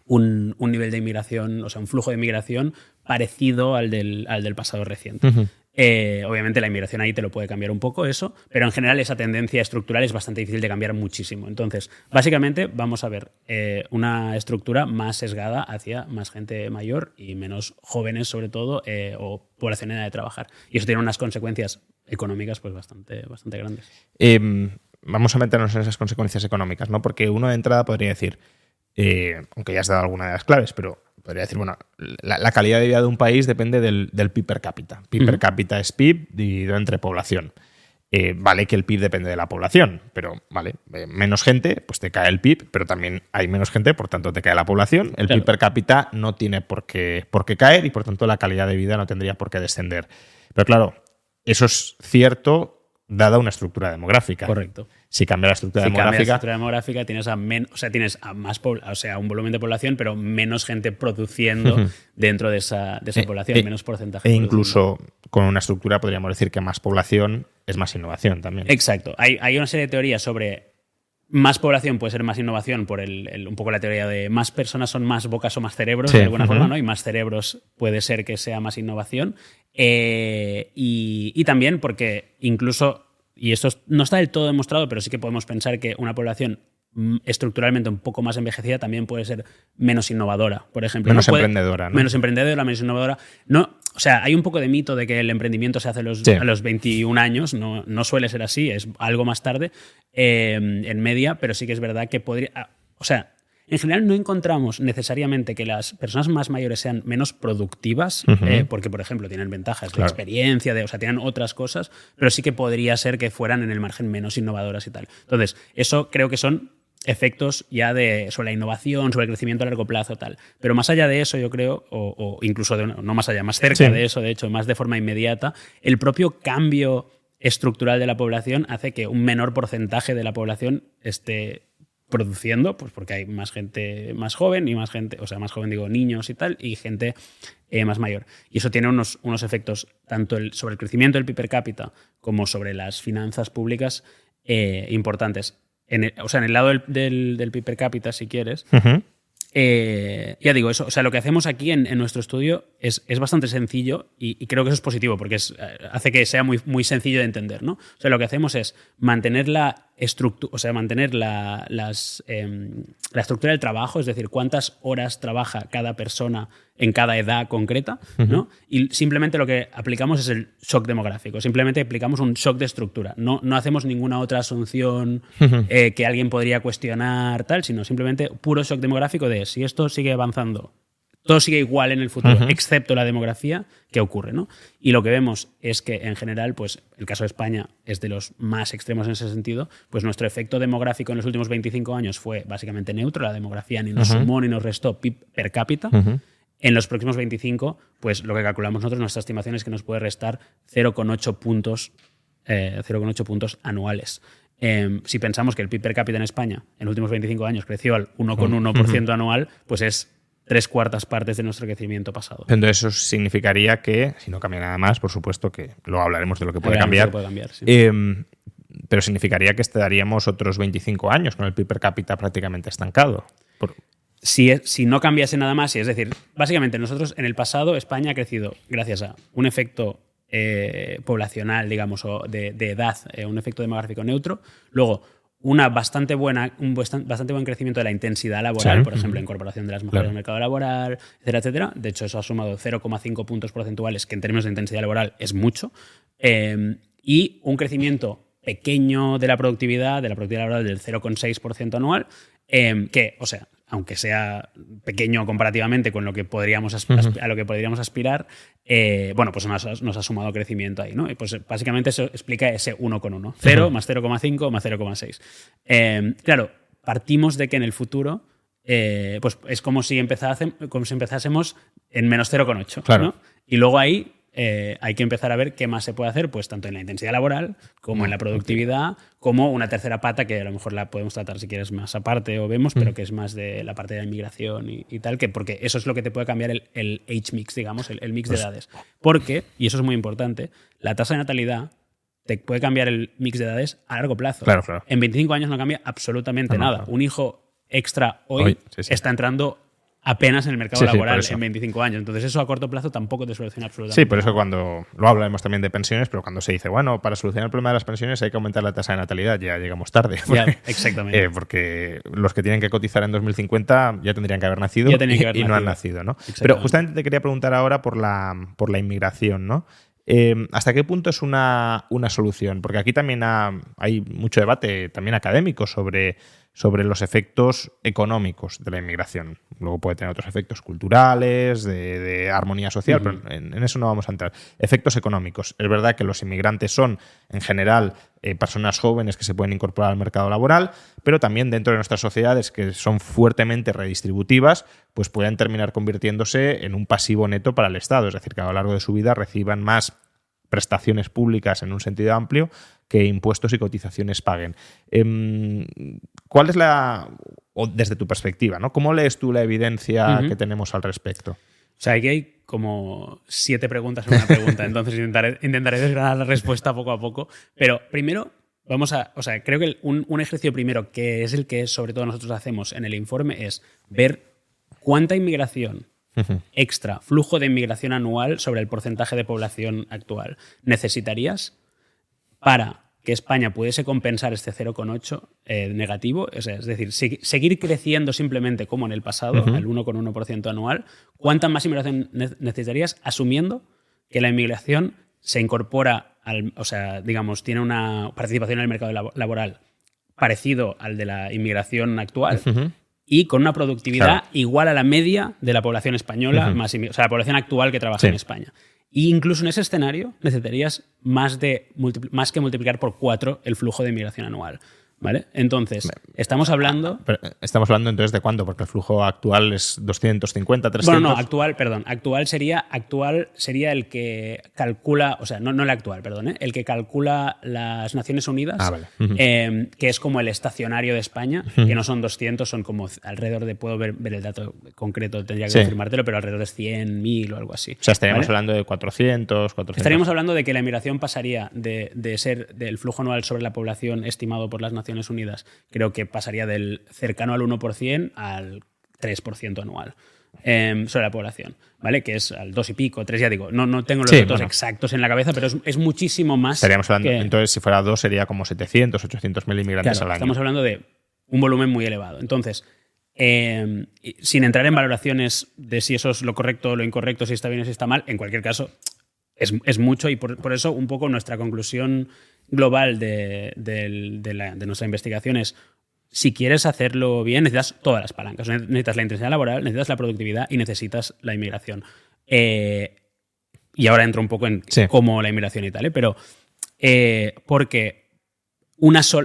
un nivel de inmigración, o sea, un flujo de inmigración parecido al del pasado reciente. Obviamente la inmigración ahí te lo puede cambiar un poco eso, pero en general esa tendencia estructural es bastante difícil de cambiar muchísimo. Entonces, básicamente vamos a ver una estructura más sesgada hacia más gente mayor y menos jóvenes sobre todo, o población en edad de trabajar. Y eso tiene unas consecuencias económicas pues bastante grandes. Vamos a meternos en esas consecuencias económicas, ¿no? Porque uno de entrada podría decir, aunque ya has dado alguna de las claves, pero podría decir, bueno, la calidad de vida de un país depende del PIB per cápita. PIB per cápita es PIB dividido entre población. Vale que el PIB depende de la población, pero vale, menos gente, pues te cae el PIB, pero también hay menos gente, por tanto te cae la población. El PIB per cápita no tiene por qué caer y por tanto la calidad de vida no tendría por qué descender. Pero claro, eso es cierto dada una estructura demográfica. Correcto. Si cambia la estructura demográfica, tienes un volumen de población, pero menos gente produciendo dentro de esa población, menos porcentaje. E incluso con una estructura podríamos decir que más población es más innovación también. Exacto. Hay una serie de teorías sobre más población puede ser más innovación por un poco la teoría de más personas son más bocas o más cerebros, de alguna forma, ¿no? Y más cerebros puede ser que sea más innovación. Y también porque incluso y esto no está del todo demostrado, pero sí que podemos pensar que una población estructuralmente un poco más envejecida también puede ser menos innovadora, por ejemplo. Menos emprendedora, ¿no? Menos emprendedora, menos innovadora. No, o sea, hay un poco de mito de que el emprendimiento se hace a los 21 años, no suele ser así, es algo más tarde en media, pero sí que es verdad que podría... O sea, en general no encontramos necesariamente que las personas más mayores sean menos productivas, porque, por ejemplo, tienen ventajas de experiencia, o sea, tienen otras cosas, pero sí que podría ser que fueran en el margen menos innovadoras y tal. Entonces, eso creo que son efectos ya sobre la innovación, sobre el crecimiento a largo plazo, tal. Pero más allá de eso, yo creo, o incluso no más allá, más cerca de eso, de hecho, más de forma inmediata, el propio cambio estructural de la población hace que un menor porcentaje de la población esté produciendo, pues porque hay más gente más joven y más gente, o sea, más joven digo niños y tal, y gente más mayor. Y eso tiene unos efectos tanto sobre el crecimiento del PIB per cápita como sobre las finanzas públicas importantes. En el lado del PIB per cápita, si quieres, ya digo, eso, o sea, lo que hacemos aquí en nuestro estudio es bastante sencillo y creo que eso es positivo porque hace que sea muy, muy sencillo de entender, ¿no? O sea, lo que hacemos es mantener la estructura, o sea, mantener la estructura del trabajo, es decir, cuántas horas trabaja cada persona en cada edad concreta, ¿no? Y simplemente lo que aplicamos es el shock demográfico, simplemente aplicamos un shock de estructura, no hacemos ninguna otra asunción que alguien podría cuestionar, tal, sino simplemente puro shock demográfico de si esto sigue avanzando, todo sigue igual en el futuro, excepto la demografía, ¿qué ocurre, ¿no? Y lo que vemos es que, en general, pues el caso de España es de los más extremos en ese sentido, pues nuestro efecto demográfico en los últimos 25 años fue básicamente neutro, la demografía ni nos sumó ni nos restó PIB per cápita. En los próximos 25, pues lo que calculamos nosotros, nuestra estimación es que nos puede restar 0,8 puntos anuales. Si pensamos que el PIB per cápita en España en los últimos 25 años creció al 1,1% anual, pues es 3/4 partes de nuestro crecimiento pasado. Entonces eso significaría que, si no cambia nada más, por supuesto que luego hablaremos de lo que puede cambiar, sí. Pero significaría que estaríamos otros 25 años con el PIB per cápita prácticamente estancado. Si no cambiase nada más, es decir, básicamente nosotros en el pasado España ha crecido gracias a un efecto poblacional, digamos, o de edad, un efecto demográfico neutro, luego un bastante buen crecimiento de la intensidad laboral, por ejemplo, incorporación de las mujeres al mercado laboral, etcétera, etcétera. De hecho, eso ha sumado 0,5 puntos porcentuales, que en términos de intensidad laboral es mucho, y un crecimiento pequeño de la productividad laboral del 0,6% anual, que, o sea, aunque sea pequeño comparativamente con lo que podríamos a lo que podríamos aspirar, bueno, pues nos ha sumado crecimiento ahí, ¿no? Y pues básicamente eso explica ese 1,1. 0 más 0,5 más 0,6. Claro, partimos de que en el futuro pues es como si empezásemos en menos 0,8. Claro. ¿no? Y luego ahí hay que empezar a ver qué más se puede hacer, pues tanto en la intensidad laboral como en la productividad, como una tercera pata que a lo mejor la podemos tratar si quieres más aparte o vemos, pero que es más de la parte de la inmigración y tal, porque eso es lo que te puede cambiar el age mix, digamos, el mix de edades. Porque, y eso es muy importante, la tasa de natalidad te puede cambiar el mix de edades a largo plazo. Claro. En 25 años no cambia absolutamente nada. Un hijo extra hoy está entrando apenas en el mercado laboral en 25 años. Entonces eso a corto plazo tampoco te soluciona absolutamente. Sí, por eso cuando lo hablaremos también de pensiones, pero cuando se dice, bueno, para solucionar el problema de las pensiones hay que aumentar la tasa de natalidad, ya llegamos tarde. Exactamente. Porque los que tienen que cotizar en 2050 ya tendrían que haber nacido y no han nacido, ¿no? Pero justamente te quería preguntar ahora por la inmigración, ¿no? ¿Hasta qué punto es una solución? Porque aquí también hay mucho debate también académico sobre los efectos económicos de la inmigración. Luego puede tener otros efectos culturales, de armonía social, pero en eso no vamos a entrar. Efectos económicos. Es verdad que los inmigrantes son, en general, personas jóvenes que se pueden incorporar al mercado laboral, pero también dentro de nuestras sociedades, que son fuertemente redistributivas, pues pueden terminar convirtiéndose en un pasivo neto para el Estado. Es decir, que a lo largo de su vida reciban más prestaciones públicas en un sentido amplio que impuestos y cotizaciones paguen. ¿Cuál es o desde tu perspectiva, ¿no? ¿Cómo lees tú la evidencia que tenemos al respecto? O sea, aquí hay como 7 preguntas en una pregunta, entonces intentaré desgranar la respuesta poco a poco. Pero primero, creo que un ejercicio primero, que es el que sobre todo nosotros hacemos en el informe, es ver cuánta inmigración extra, flujo de inmigración anual sobre el porcentaje de población actual necesitarías para que España pudiese compensar este 0,8 negativo, o sea, es decir, seguir creciendo simplemente como en el pasado, al 1,1% anual, ¿cuánta más inmigración necesitarías asumiendo que la inmigración se incorpora, o sea, digamos, tiene una participación en el mercado laboral parecido al de la inmigración actual y con una productividad igual a la media de la población española, o sea, la población actual que trabaja en España? Y incluso en ese escenario necesitarías más que multiplicar por 4 el flujo de inmigración anual. ¿Vale? Entonces, estamos hablando... Pero estamos hablando entonces de cuánto, porque el flujo actual es 250, 300... Bueno, no, actual sería el que calcula, o sea, no el actual, perdón, el que calcula las Naciones Unidas, que es como el estacionario de España, que no son 200, son como alrededor de, puedo ver el dato concreto, tendría que confirmártelo, pero alrededor de 100, 1000 o algo así. O sea, estaríamos hablando de 400... Estaríamos hablando de que la inmigración pasaría de ser del flujo anual sobre la población estimado por las Naciones Unidas, creo que pasaría del cercano al 1% al 3% anual sobre la población, ¿vale? Que es al 2 y pico, 3, ya digo, no tengo los datos exactos en la cabeza, pero es muchísimo más. Estaríamos hablando, entonces, si fuera 2 sería como 700, 800.000 inmigrantes al año. Estamos hablando de un volumen muy elevado. Entonces, sin entrar en valoraciones de si eso es lo correcto o lo incorrecto, si está bien o si está mal, en cualquier caso, es mucho y por eso un poco nuestra conclusión global de nuestra investigación es: si quieres hacerlo bien, necesitas todas las palancas. Necesitas la intensidad laboral, necesitas la productividad y necesitas la inmigración. Y ahora entro un poco en cómo la inmigración y tal, pero porque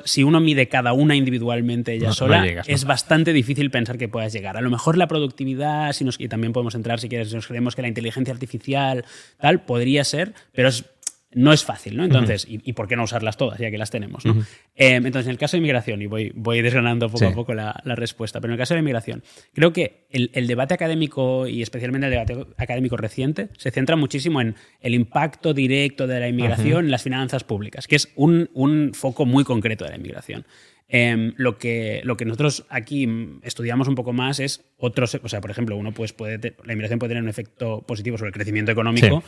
si uno mide cada una individualmente ella sola, no llegas, es bastante difícil pensar que puedas llegar. A lo mejor la productividad, y también podemos entrar, si quieres, si nos creemos que la inteligencia artificial tal, podría ser, pero no es fácil, ¿no? Entonces, ¿y por qué no usarlas todas, ya que las tenemos, ¿no? Entonces, en el caso de inmigración, y voy desgranando poco a poco la respuesta, pero en el caso de la inmigración, creo que el debate académico, y especialmente el debate académico reciente, se centra muchísimo en el impacto directo de la inmigración en las finanzas públicas, que es un foco muy concreto de la inmigración. Lo que nosotros aquí estudiamos un poco más es otros, o sea, por ejemplo, la inmigración puede tener un efecto positivo sobre el crecimiento económico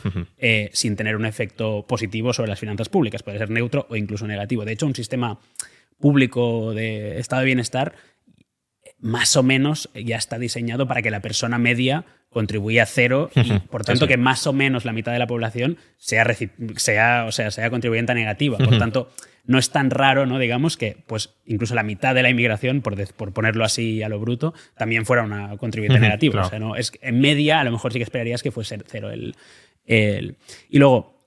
sin tener un efecto positivo sobre las finanzas públicas. Puede ser neutro o incluso negativo. De hecho, un sistema público de estado de bienestar más o menos ya está diseñado para que la persona media contribuya 0 y, por tanto, que más o menos la mitad de la población sea contribuyente negativa. Por tanto, no es tan raro, ¿no? Digamos que pues incluso la mitad de la inmigración, por ponerlo así a lo bruto, también fuera una contribuyente negativa. Claro. O sea, no, en media a lo mejor sí que esperarías que fuese 0 Y luego,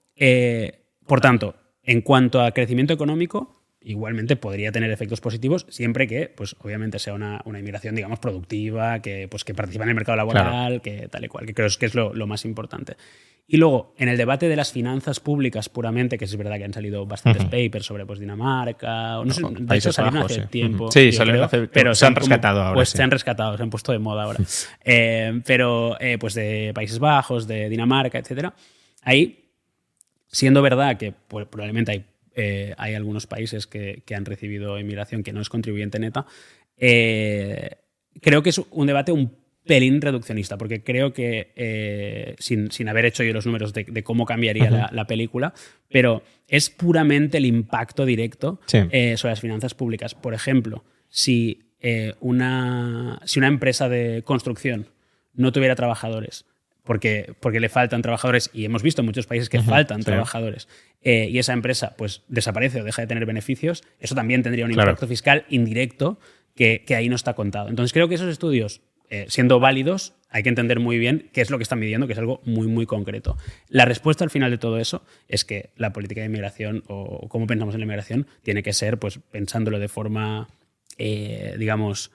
por tanto, en cuanto a crecimiento económico, igualmente podría tener efectos positivos siempre que, pues, obviamente sea una inmigración, digamos, productiva, que participa en el mercado laboral, que tal y cual, que creo que es lo más importante. Y luego, en el debate de las finanzas públicas puramente, que es verdad que han salido bastantes papers sobre Dinamarca, no sé, de hecho salieron hace tiempo. Sí, salieron hace, pero se han rescatado ahora. Pues se han rescatado, se han puesto de moda ahora. Pues de Países Bajos, de Dinamarca, etcétera. Ahí, siendo verdad que probablemente hay algunos países que han recibido inmigración que no es contribuyente neta, creo que es un debate un pelín reduccionista, porque creo que, sin haber hecho yo los números de cómo cambiaría la película, pero es puramente el impacto directo sobre las finanzas públicas. Por ejemplo, si una empresa de construcción no tuviera trabajadores, porque le faltan trabajadores, y hemos visto en muchos países que faltan trabajadores, y esa empresa pues desaparece o deja de tener beneficios, eso también tendría un impacto fiscal indirecto que ahí no está contado. Entonces creo que esos estudios, siendo válidos, hay que entender muy bien qué es lo que están midiendo, que es algo muy, muy concreto. La respuesta al final de todo eso es que la política de inmigración, o cómo pensamos en la inmigración, tiene que ser, pues, pensándolo de forma, digamos,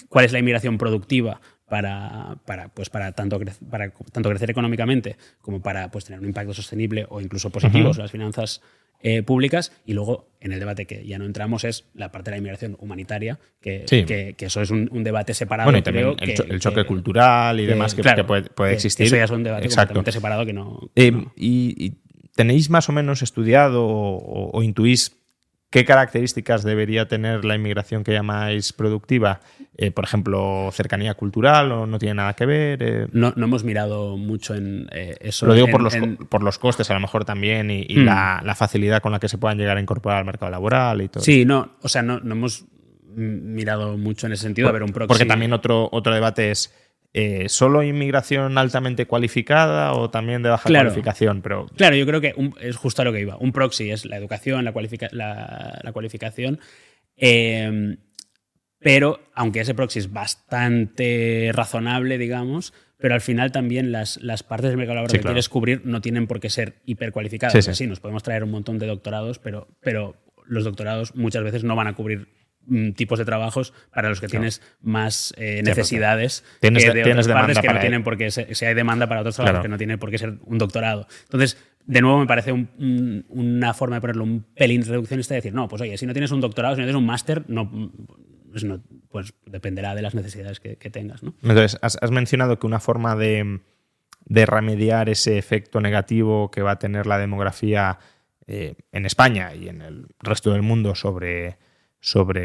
cuál es la inmigración productiva para tanto crecer económicamente como para, pues, tener un impacto sostenible o incluso positivo sobre las finanzas públicas. Y luego, en el debate que ya no entramos, es la parte de la inmigración humanitaria, que eso es un debate separado. Bueno, y también el choque cultural y demás que puede existir. Eso ya es un debate completamente separado que no... ¿Y tenéis más o menos estudiado o intuís ¿Qué características debería tener la inmigración que llamáis productiva? Por ejemplo, cercanía cultural, ¿o no tiene nada que ver? No hemos mirado mucho en eso. Lo digo por los costes, a lo mejor también, y la facilidad con la que se puedan llegar a incorporar al mercado laboral y todo. Sí, no hemos mirado mucho en ese sentido. A ver, un proxy. Porque también otro debate es ¿solo inmigración altamente cualificada o también de baja cualificación? Pero... Claro, yo creo que es justo a lo que iba. Un proxy es la educación, la cualificación. Pero, aunque ese proxy es bastante razonable, digamos, pero al final también las partes del mercado laboral que quieres cubrir no tienen por qué ser hipercualificadas. Sí, nos podemos traer un montón de doctorados, pero los doctorados muchas veces no van a cubrir tipos de trabajos para los que tienes más necesidades tienes de otras partes que no para tienen por qué ser, si hay demanda para otros trabajos que no tienen por qué ser un doctorado. Entonces, de nuevo me parece una forma de ponerlo un pelín reduccionista, de decir, no, pues oye, si no tienes un doctorado, si no tienes un máster, pues dependerá de las necesidades que tengas, ¿no? Entonces, has mencionado que una forma de remediar ese efecto negativo que va a tener la demografía en España y en el resto del mundo sobre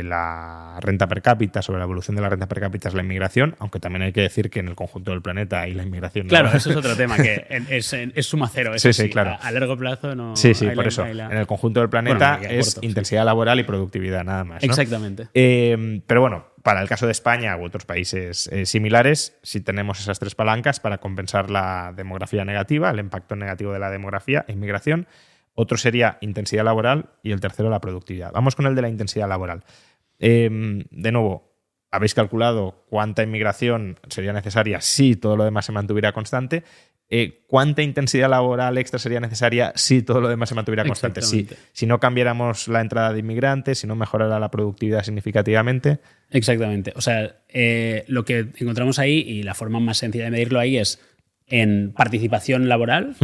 la renta per cápita, sobre la evolución de la renta per cápita, es la inmigración, aunque también hay que decir que en el conjunto del planeta hay la inmigración. Claro, eso es otro tema, que es suma cero. Eso sí, claro. A largo plazo no... Sí, por eso. En el conjunto del planeta es intensidad laboral y productividad, nada más, ¿no? Exactamente. Pero bueno, para el caso de España u otros países similares, sí tenemos esas tres palancas para compensar la demografía negativa, el impacto negativo de la demografía e inmigración. Otro sería intensidad laboral y el tercero la productividad. Vamos con el de la intensidad laboral. De nuevo, ¿habéis calculado cuánta inmigración sería necesaria si todo lo demás se mantuviera constante? ¿Cuánta intensidad laboral extra sería necesaria si todo lo demás se mantuviera constante? Si no cambiáramos la entrada de inmigrantes, si no mejorara la productividad significativamente. Exactamente. O sea, lo que encontramos ahí, y la forma más sencilla de medirlo ahí, es en participación laboral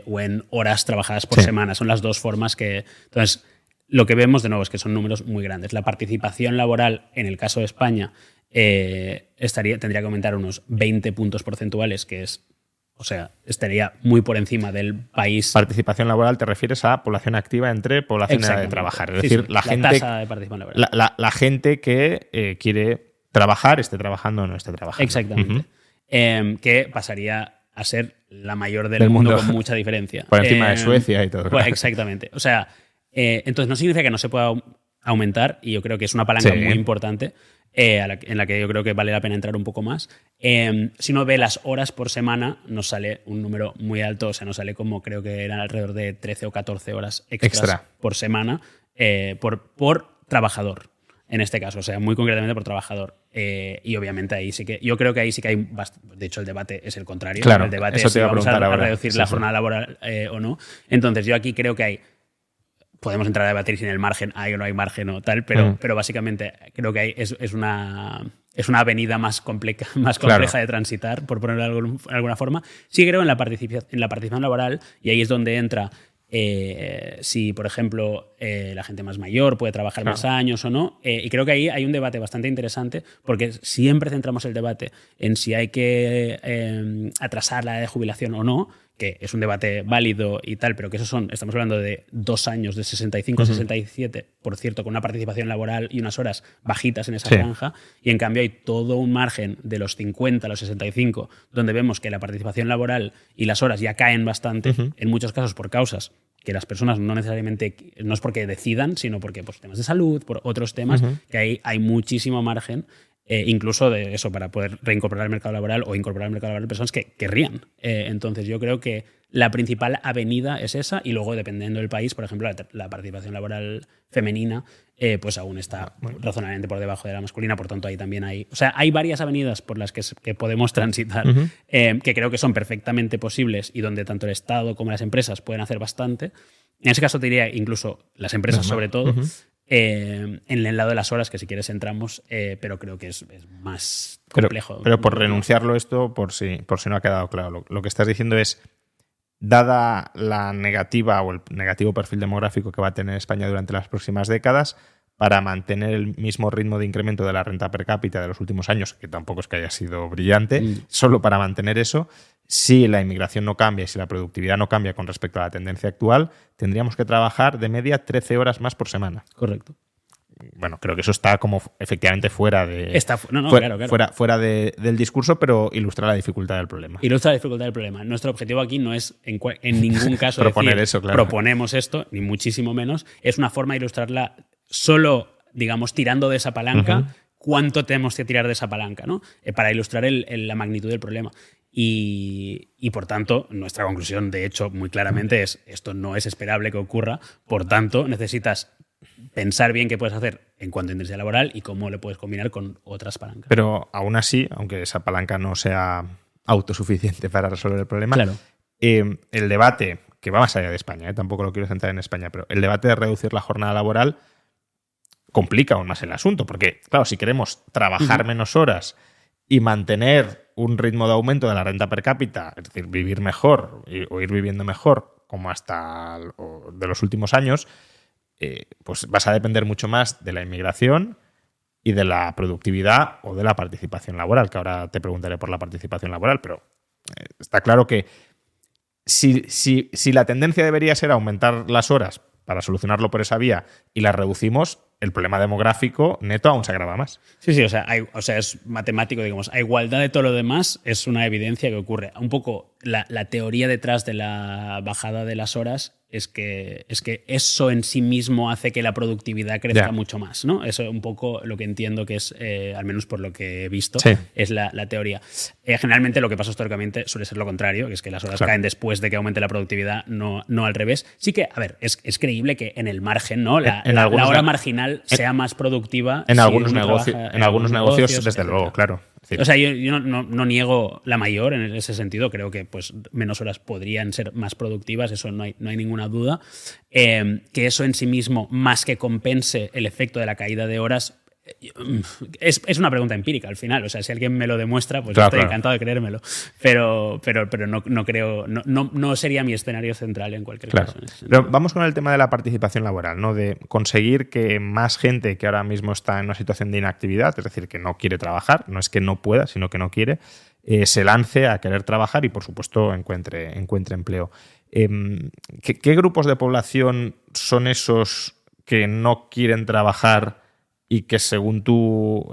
o en horas trabajadas por semana. Son las dos formas que... Entonces, lo que vemos de nuevo es que son números muy grandes. La participación laboral, en el caso de España, tendría que aumentar unos 20 puntos porcentuales, que es... O sea, estaría muy por encima del país. Participación laboral te refieres a población activa entre población de trabajar. Es decir, la gente, tasa de participación laboral. La gente que quiere trabajar, esté trabajando o no esté trabajando. Exactamente. Que pasaría a ser la mayor del mundo con mucha diferencia. Por encima de Suecia y todo. Pues, exactamente. O sea, entonces no significa que no se pueda aumentar, y yo creo que es una palanca muy importante en la que yo creo que vale la pena entrar un poco más. Si uno ve las horas por semana, nos sale un número muy alto, o sea, nos sale como creo que eran alrededor de 13 o 14 horas extras por semana por trabajador. En este caso, o sea, muy concretamente por trabajador. Y obviamente ahí sí que... Yo creo que ahí sí que hay... De hecho, el debate es el contrario. Claro, el debate eso es te si iba a vamos preguntar ahora. reducir la jornada laboral o no. Entonces, yo aquí creo que hay... Podemos entrar a debatir si en el margen hay o no hay margen o tal, pero básicamente creo que es una avenida más compleja de transitar, por ponerlo de alguna forma. Sí creo en la participación laboral, y ahí es donde entra... si, por ejemplo, la gente más mayor puede trabajar más años o no. Y creo que ahí hay un debate bastante interesante, porque siempre centramos el debate en si hay que atrasar la edad de jubilación o no, que es un debate válido y tal, pero que estamos hablando de 2 años, de 65 a 67, por cierto, con una participación laboral y unas horas bajitas en esa franja, y en cambio hay todo un margen de los 50 a los 65, donde vemos que la participación laboral y las horas ya caen bastante, en muchos casos por causas que las personas no necesariamente, no es porque decidan, sino porque por temas de salud, por otros temas, que ahí hay muchísimo margen, incluso de eso, para poder reincorporar al mercado laboral o incorporar al mercado laboral personas que querrían. Entonces yo creo que la principal avenida es esa, y luego, dependiendo del país, por ejemplo, la participación laboral femenina pues aún está razonablemente por debajo de la masculina, por tanto ahí también hay... O sea, hay varias avenidas por las que podemos transitar, que creo que son perfectamente posibles y donde tanto el Estado como las empresas pueden hacer bastante. En ese caso te diría incluso las empresas sobre todo, en el lado de las horas, que si quieres entramos, pero creo que es más complejo. Pero por renunciarlo esto, por si no ha quedado claro, lo que estás diciendo es, dada la negativa o el negativo perfil demográfico que va a tener España durante las próximas décadas, para mantener el mismo ritmo de incremento de la renta per cápita de los últimos años, que tampoco es que haya sido brillante, solo para mantener eso, si la inmigración no cambia y si la productividad no cambia con respecto a la tendencia actual, tendríamos que trabajar de media 13 horas más por semana. Correcto. Bueno, creo que eso está como efectivamente fuera de claro. fuera del discurso, pero ilustra la dificultad del problema. Ilustra la dificultad del problema. Nuestro objetivo aquí no es en ningún caso proponer decir, eso, claro. Proponemos esto, ni muchísimo menos. Es una forma de ilustrarla solo, digamos, tirando de esa palanca, cuánto tenemos que tirar de esa palanca, ¿no? Para ilustrar la magnitud del problema. Y por tanto, nuestra conclusión, de hecho, muy claramente es: esto no es esperable que ocurra, por tanto, necesitas pensar bien qué puedes hacer en cuanto a intensidad laboral y cómo le puedes combinar con otras palancas. Pero aún así, aunque esa palanca no sea autosuficiente para resolver el problema, claro. El debate, que va más allá de España, tampoco lo quiero centrar en España, pero el debate de reducir la jornada laboral complica aún más el asunto, porque, claro, si queremos trabajar menos horas y mantener un ritmo de aumento de la renta per cápita, es decir, vivir mejor o ir viviendo mejor, como hasta de los últimos años, pues vas a depender mucho más de la inmigración y de la productividad o de la participación laboral, que ahora te preguntaré por la participación laboral, pero está claro que si la tendencia debería ser aumentar las horas para solucionarlo por esa vía y las reducimos, el problema demográfico neto aún se agrava más. Sí, o sea, es matemático, digamos. A igualdad de todo lo demás, es una evidencia que ocurre. Un poco la teoría detrás de la bajada de las horas es que eso en sí mismo hace que la productividad crezca mucho más, ¿no? Eso es un poco lo que entiendo que es, al menos por lo que he visto, es la teoría. Generalmente lo que pasa históricamente suele ser lo contrario, que es que las horas caen después de que aumente la productividad, no al revés. Sí que, a ver, es creíble que en el margen, ¿no? La hora marginal sea más productiva. En algunos negocios, desde luego, claro. O sea, yo no niego la mayor en ese sentido. Creo que pues menos horas podrían ser más productivas, eso no hay ninguna duda. Que eso en sí mismo, más que compense el efecto de la caída de horas, es una pregunta empírica al final. O sea, si alguien me lo demuestra, pues estoy encantado de creérmelo. Pero no creo, no sería mi escenario central en cualquier caso. Pero vamos con el tema de la participación laboral, ¿no? De conseguir que más gente que ahora mismo está en una situación de inactividad, es decir, que no quiere trabajar, no es que no pueda, sino que no quiere, se lance a querer trabajar y, por supuesto, encuentre empleo. ¿Qué grupos de población son esos que no quieren trabajar y que, según tú,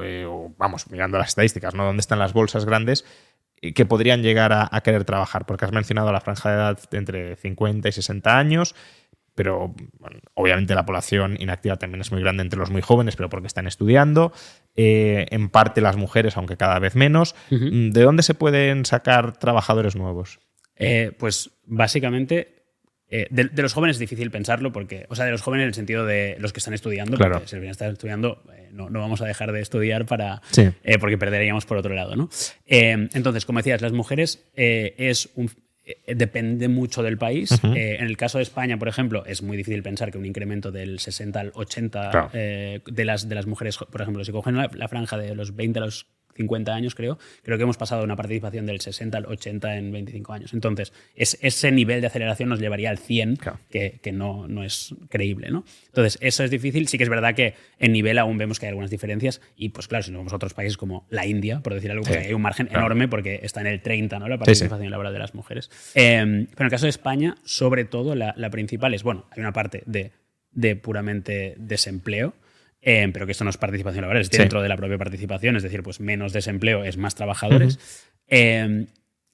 mirando las estadísticas, ¿no? ¿Dónde están las bolsas grandes que podrían llegar a querer trabajar? Porque has mencionado la franja de edad de entre 50 y 60 años, pero bueno, obviamente la población inactiva también es muy grande entre los muy jóvenes, pero porque están estudiando. En parte las mujeres, aunque cada vez menos. ¿De dónde se pueden sacar trabajadores nuevos? Pues básicamente... De los jóvenes es difícil pensarlo, porque, o sea, de los jóvenes en el sentido de los que están estudiando, porque si están estudiando, no vamos a dejar de estudiar porque perderíamos por otro lado, ¿no? Entonces, como decías, las mujeres depende mucho del país. En el caso de España, por ejemplo, es muy difícil pensar que un incremento del 60 al 80 de las mujeres, por ejemplo, si cogen la franja de los 20 a los 50 años, creo que hemos pasado de una participación del 60 al 80 en 25 años. Entonces, ese nivel de aceleración nos llevaría al 100, que no es creíble, ¿no? Entonces, eso es difícil. Sí que es verdad que en nivel aún vemos que hay algunas diferencias y, pues claro, si nos vamos a otros países como la India, por decir algo, hay un margen enorme porque está en el 30, ¿no? La participación laboral de las mujeres. Pero en el caso de España, sobre todo, la principal es, bueno, hay una parte de puramente desempleo, pero que esto no es participación laboral, es dentro de la propia participación, es decir, pues menos desempleo es más trabajadores.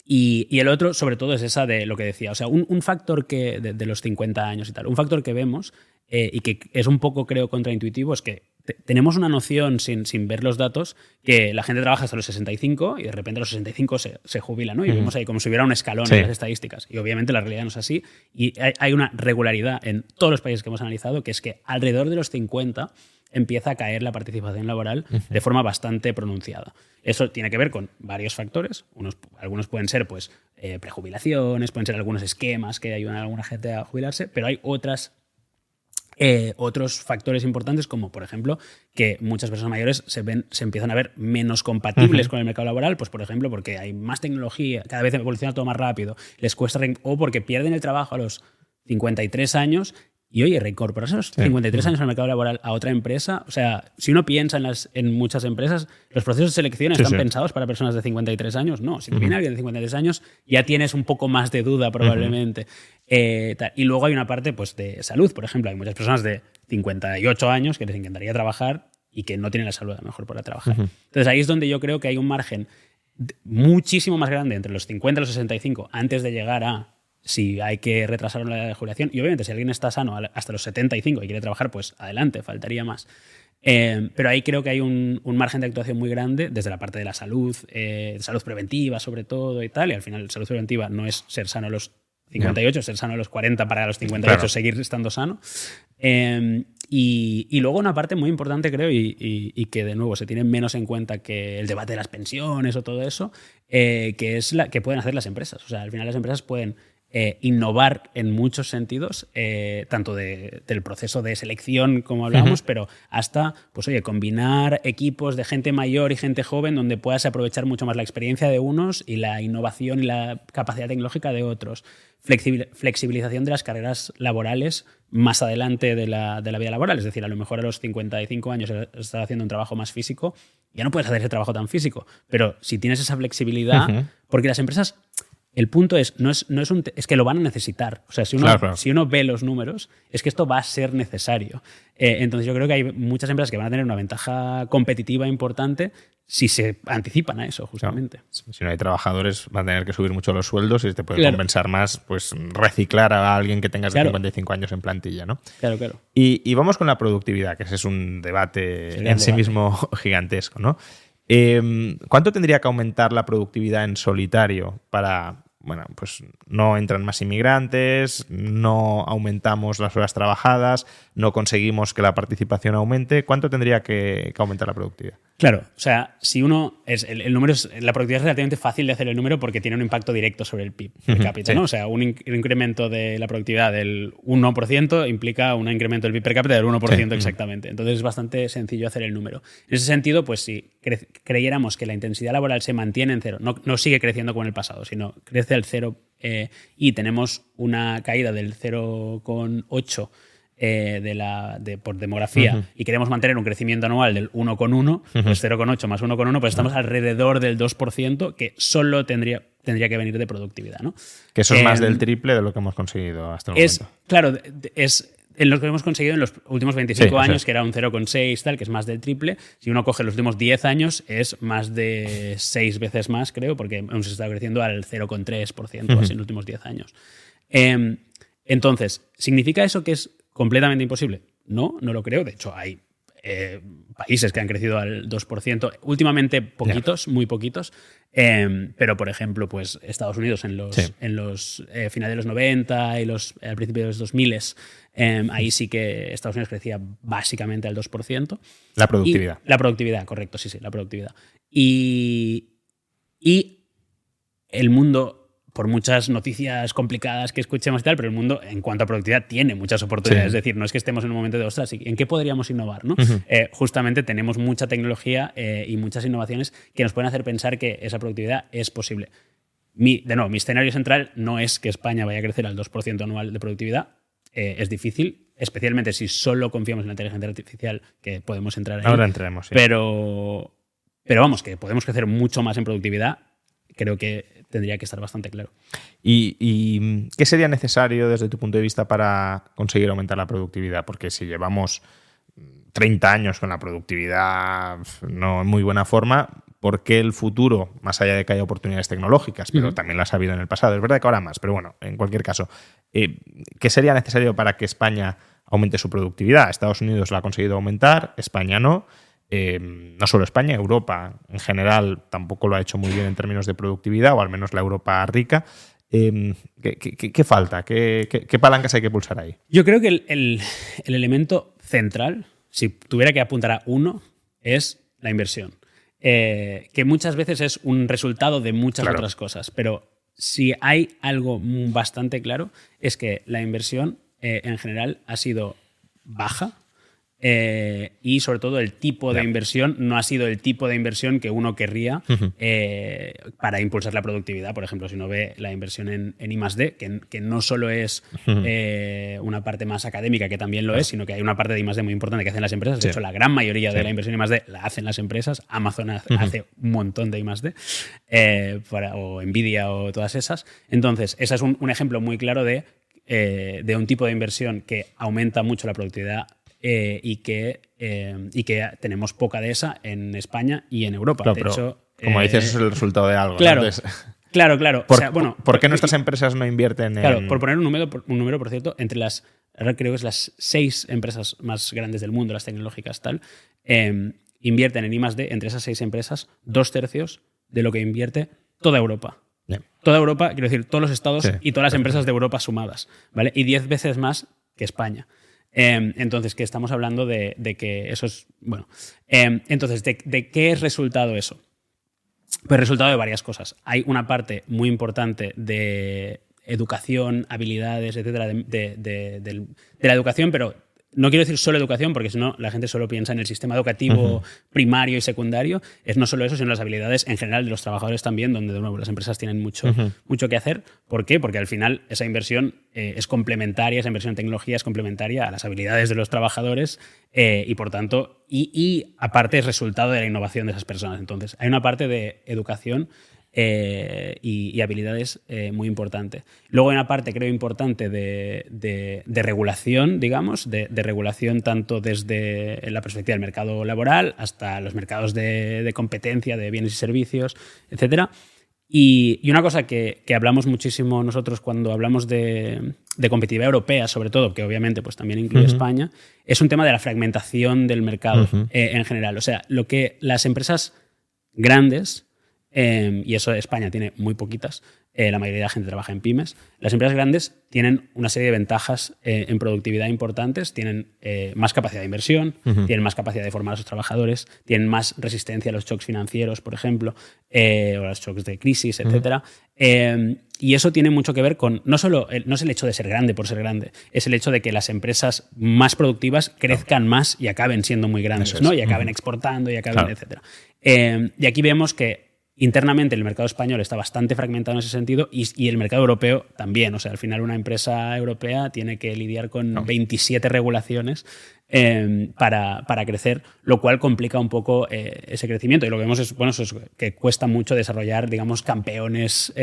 Y el otro, sobre todo, es esa de lo que decía. O sea, un factor que de los 50 años y tal, un factor que vemos y que es un poco, creo, contraintuitivo, es que tenemos una noción, sin ver los datos, que la gente trabaja hasta los 65 y de repente a los 65 se jubila, ¿no? Y vemos ahí como si hubiera un escalón en las estadísticas. Y obviamente la realidad no es así. Y hay una regularidad en todos los países que hemos analizado, que es que alrededor de los 50 empieza a caer la participación laboral de forma bastante pronunciada. Eso tiene que ver con varios factores. Algunos pueden ser pues, prejubilaciones, pueden ser algunos esquemas que ayudan a alguna gente a jubilarse, pero hay otros factores importantes, como por ejemplo que muchas personas mayores se empiezan a ver menos compatibles con el mercado laboral, pues por ejemplo porque hay más tecnología, cada vez evoluciona todo más rápido, les cuesta o porque pierden el trabajo a los 53 años Y oye, reincorporarse a los 53 años al mercado laboral a otra empresa, o sea, si uno piensa en muchas empresas, los procesos de selección están pensados para personas de 53 años. No, si te viene alguien de 53 años, ya tienes un poco más de duda probablemente. Y luego hay una parte pues, de salud, por ejemplo. Hay muchas personas de 58 años que les encantaría trabajar y que no tienen la salud a lo mejor para trabajar. Entonces ahí es donde yo creo que hay un margen muchísimo más grande entre los 50 y los 65 antes de llegar a si hay que retrasar la edad de jubilación. Y obviamente si alguien está sano hasta los 75 y quiere trabajar, pues adelante, faltaría más. Pero ahí creo que hay un margen de actuación muy grande desde la parte de la salud, salud preventiva sobre todo y tal. Y al final salud preventiva no es ser sano a los 58, ser sano a los 40 para a los 58 seguir estando sano. Y luego una parte muy importante, creo, y que de nuevo se tiene menos en cuenta que el debate de las pensiones o todo eso, que es la que pueden hacer las empresas. O sea, al final las empresas pueden innovar en muchos sentidos, tanto del proceso de selección, como hablábamos, pero hasta, pues oye, combinar equipos de gente mayor y gente joven donde puedas aprovechar mucho más la experiencia de unos y la innovación y la capacidad tecnológica de otros. Flexibilización de las carreras laborales más adelante de la vida laboral. Es decir, a lo mejor a los 55 años estás haciendo un trabajo más físico, ya no puedes hacer ese trabajo tan físico. Pero si tienes esa flexibilidad, porque las empresas... El punto es que lo van a necesitar. O sea, si uno ve los números, es que esto va a ser necesario. Entonces yo creo que hay muchas empresas que van a tener una ventaja competitiva importante si se anticipan a eso, justamente. Claro. Si no hay trabajadores, van a tener que subir mucho los sueldos y te puede compensar más pues reciclar a alguien que tengas de 55 años en plantilla, ¿no? Claro, claro. Y vamos con la productividad, que ese es un debate en sí mismo gigantesco, ¿no? ¿Cuánto tendría que aumentar la productividad en solitario para... Bueno, pues no entran más inmigrantes, no aumentamos las horas trabajadas, no conseguimos que la participación aumente? ¿Cuánto tendría que aumentar la productividad? Claro, o sea, si uno el número la productividad es relativamente fácil de hacer el número porque tiene un impacto directo sobre el PIB per cápita, ¿no? O sea, un incremento de la productividad del 1% implica un incremento del PIB per cápita del 1% exactamente. Entonces es bastante sencillo hacer el número. En ese sentido, pues si creyéramos que la intensidad laboral se mantiene en cero, no sigue creciendo como en el pasado, sino crece al cero y tenemos una caída del 0,8 por demografía y queremos mantener un crecimiento anual del 1,1, pues 0,8 más 1,1, pues estamos alrededor del 2%, que solo tendría que venir de productividad, ¿no? Que eso es más del triple de lo que hemos conseguido hasta el momento. Claro, es en lo que hemos conseguido en los últimos 25 años, que era un 0,6, tal, que es más del triple. Si uno coge los últimos 10 años, es más de 6 veces más, creo, porque hemos estado creciendo al 0,3% así en los últimos 10 años. Entonces, ¿significa eso que es completamente imposible? No lo creo. De hecho, hay países que han crecido al 2%. Últimamente poquitos, muy poquitos. Pero, por ejemplo, pues Estados Unidos en los finales de los 90 y al principio de los 2000, ahí sí que Estados Unidos crecía básicamente al 2%. La productividad. La productividad, correcto, sí, la productividad. Y el mundo... por muchas noticias complicadas que escuchemos y tal, pero el mundo, en cuanto a productividad, tiene muchas oportunidades. Es decir, no es que estemos en un momento de, ostras, ¿en qué podríamos innovar? ¿No? Justamente tenemos mucha tecnología y muchas innovaciones que nos pueden hacer pensar que esa productividad es posible. De nuevo, mi escenario central no es que España vaya a crecer al 2% anual de productividad. Es difícil, especialmente si solo confiamos en la inteligencia artificial, que podemos entrar ahí. Ahora entraremos, sí. Pero vamos, que podemos crecer mucho más en productividad. Creo que tendría que estar bastante claro. ¿Y qué sería necesario desde tu punto de vista para conseguir aumentar la productividad? Porque si llevamos 30 años con la productividad no en muy buena forma, ¿por qué el futuro, más allá de que haya oportunidades tecnológicas, pero también las ha habido en el pasado? Es verdad que ahora más, pero bueno, en cualquier caso, ¿qué sería necesario para que España aumente su productividad? Estados Unidos la ha conseguido aumentar, España no. No solo España, Europa en general tampoco lo ha hecho muy bien en términos de productividad, o al menos la Europa rica. ¿Qué falta? ¿Qué palancas hay que pulsar ahí? Yo creo que el elemento central, si tuviera que apuntar a uno, es la inversión. Que muchas veces es un resultado de muchas otras cosas, pero si hay algo bastante claro es que la inversión en general ha sido baja y sobre todo el tipo de inversión no ha sido el tipo de inversión que uno querría para impulsar la productividad. Por ejemplo, si uno ve la inversión en I+D, que no solo es una parte más académica, que también lo es, sino que hay una parte de I+D muy importante que hacen las empresas. De hecho, la gran mayoría de la inversión en I+D la hacen las empresas. Amazon hace un montón de I+D, o Nvidia o todas esas. Entonces, ese es un ejemplo muy claro de un tipo de inversión que aumenta mucho la productividad y que tenemos poca de esa en España y en Europa. Claro, de pero, hecho, como dices, eso es el resultado de algo. Claro, ¿no? Entonces, claro. ¿Por qué nuestras empresas no invierten en...? Claro, por poner un número, por cierto, ahora creo que es las 6 empresas más grandes del mundo, las tecnológicas, invierten en I+D, entre esas 6 empresas, 2/3 de lo que invierte toda Europa. Toda Europa, quiero decir, todos los estados y todas las empresas de Europa sumadas, ¿vale? Y 10 veces más que España. Entonces, que estamos hablando de que eso es... Bueno, entonces, ¿de qué es resultado eso? Pues resultado de varias cosas. Hay una parte muy importante de educación, habilidades, etcétera, de la educación, pero no quiero decir solo educación, porque si no la gente solo piensa en el sistema educativo primario y secundario. Es no solo eso, sino las habilidades en general de los trabajadores también, donde de nuevo las empresas tienen mucho que hacer. ¿Por qué? Porque al final esa inversión es complementaria, esa inversión en tecnología es complementaria a las habilidades de los trabajadores y por tanto, y aparte es resultado de la innovación de esas personas. Entonces, hay una parte de educación y habilidades muy importante. Luego hay una parte, creo, importante de regulación, digamos, de regulación tanto desde la perspectiva del mercado laboral hasta los mercados de competencia, de bienes y servicios, etcétera. Y una cosa que hablamos muchísimo nosotros cuando hablamos de competitividad europea, sobre todo, que obviamente pues, también incluye España, es un tema de la fragmentación del mercado en general. O sea, lo que las empresas grandes, y eso España tiene muy poquitas, la mayoría de la gente trabaja en pymes. Las empresas grandes tienen una serie de ventajas en productividad importantes, tienen más capacidad de inversión, tienen más capacidad de formar a sus trabajadores, tienen más resistencia a los shocks financieros, por ejemplo, o a los shocks de crisis, etcétera. Y eso tiene mucho que ver con, no es el hecho de ser grande por ser grande, es el hecho de que las empresas más productivas crezcan más y acaben siendo muy grandes, ¿no? Y acaben exportando y acaben, etcétera. Y aquí vemos que internamente el mercado español está bastante fragmentado en ese sentido y el mercado europeo también. O sea, al final una empresa europea tiene que lidiar con 27 regulaciones para crecer, lo cual complica un poco ese crecimiento. Y lo que vemos es que cuesta mucho desarrollar, digamos, campeones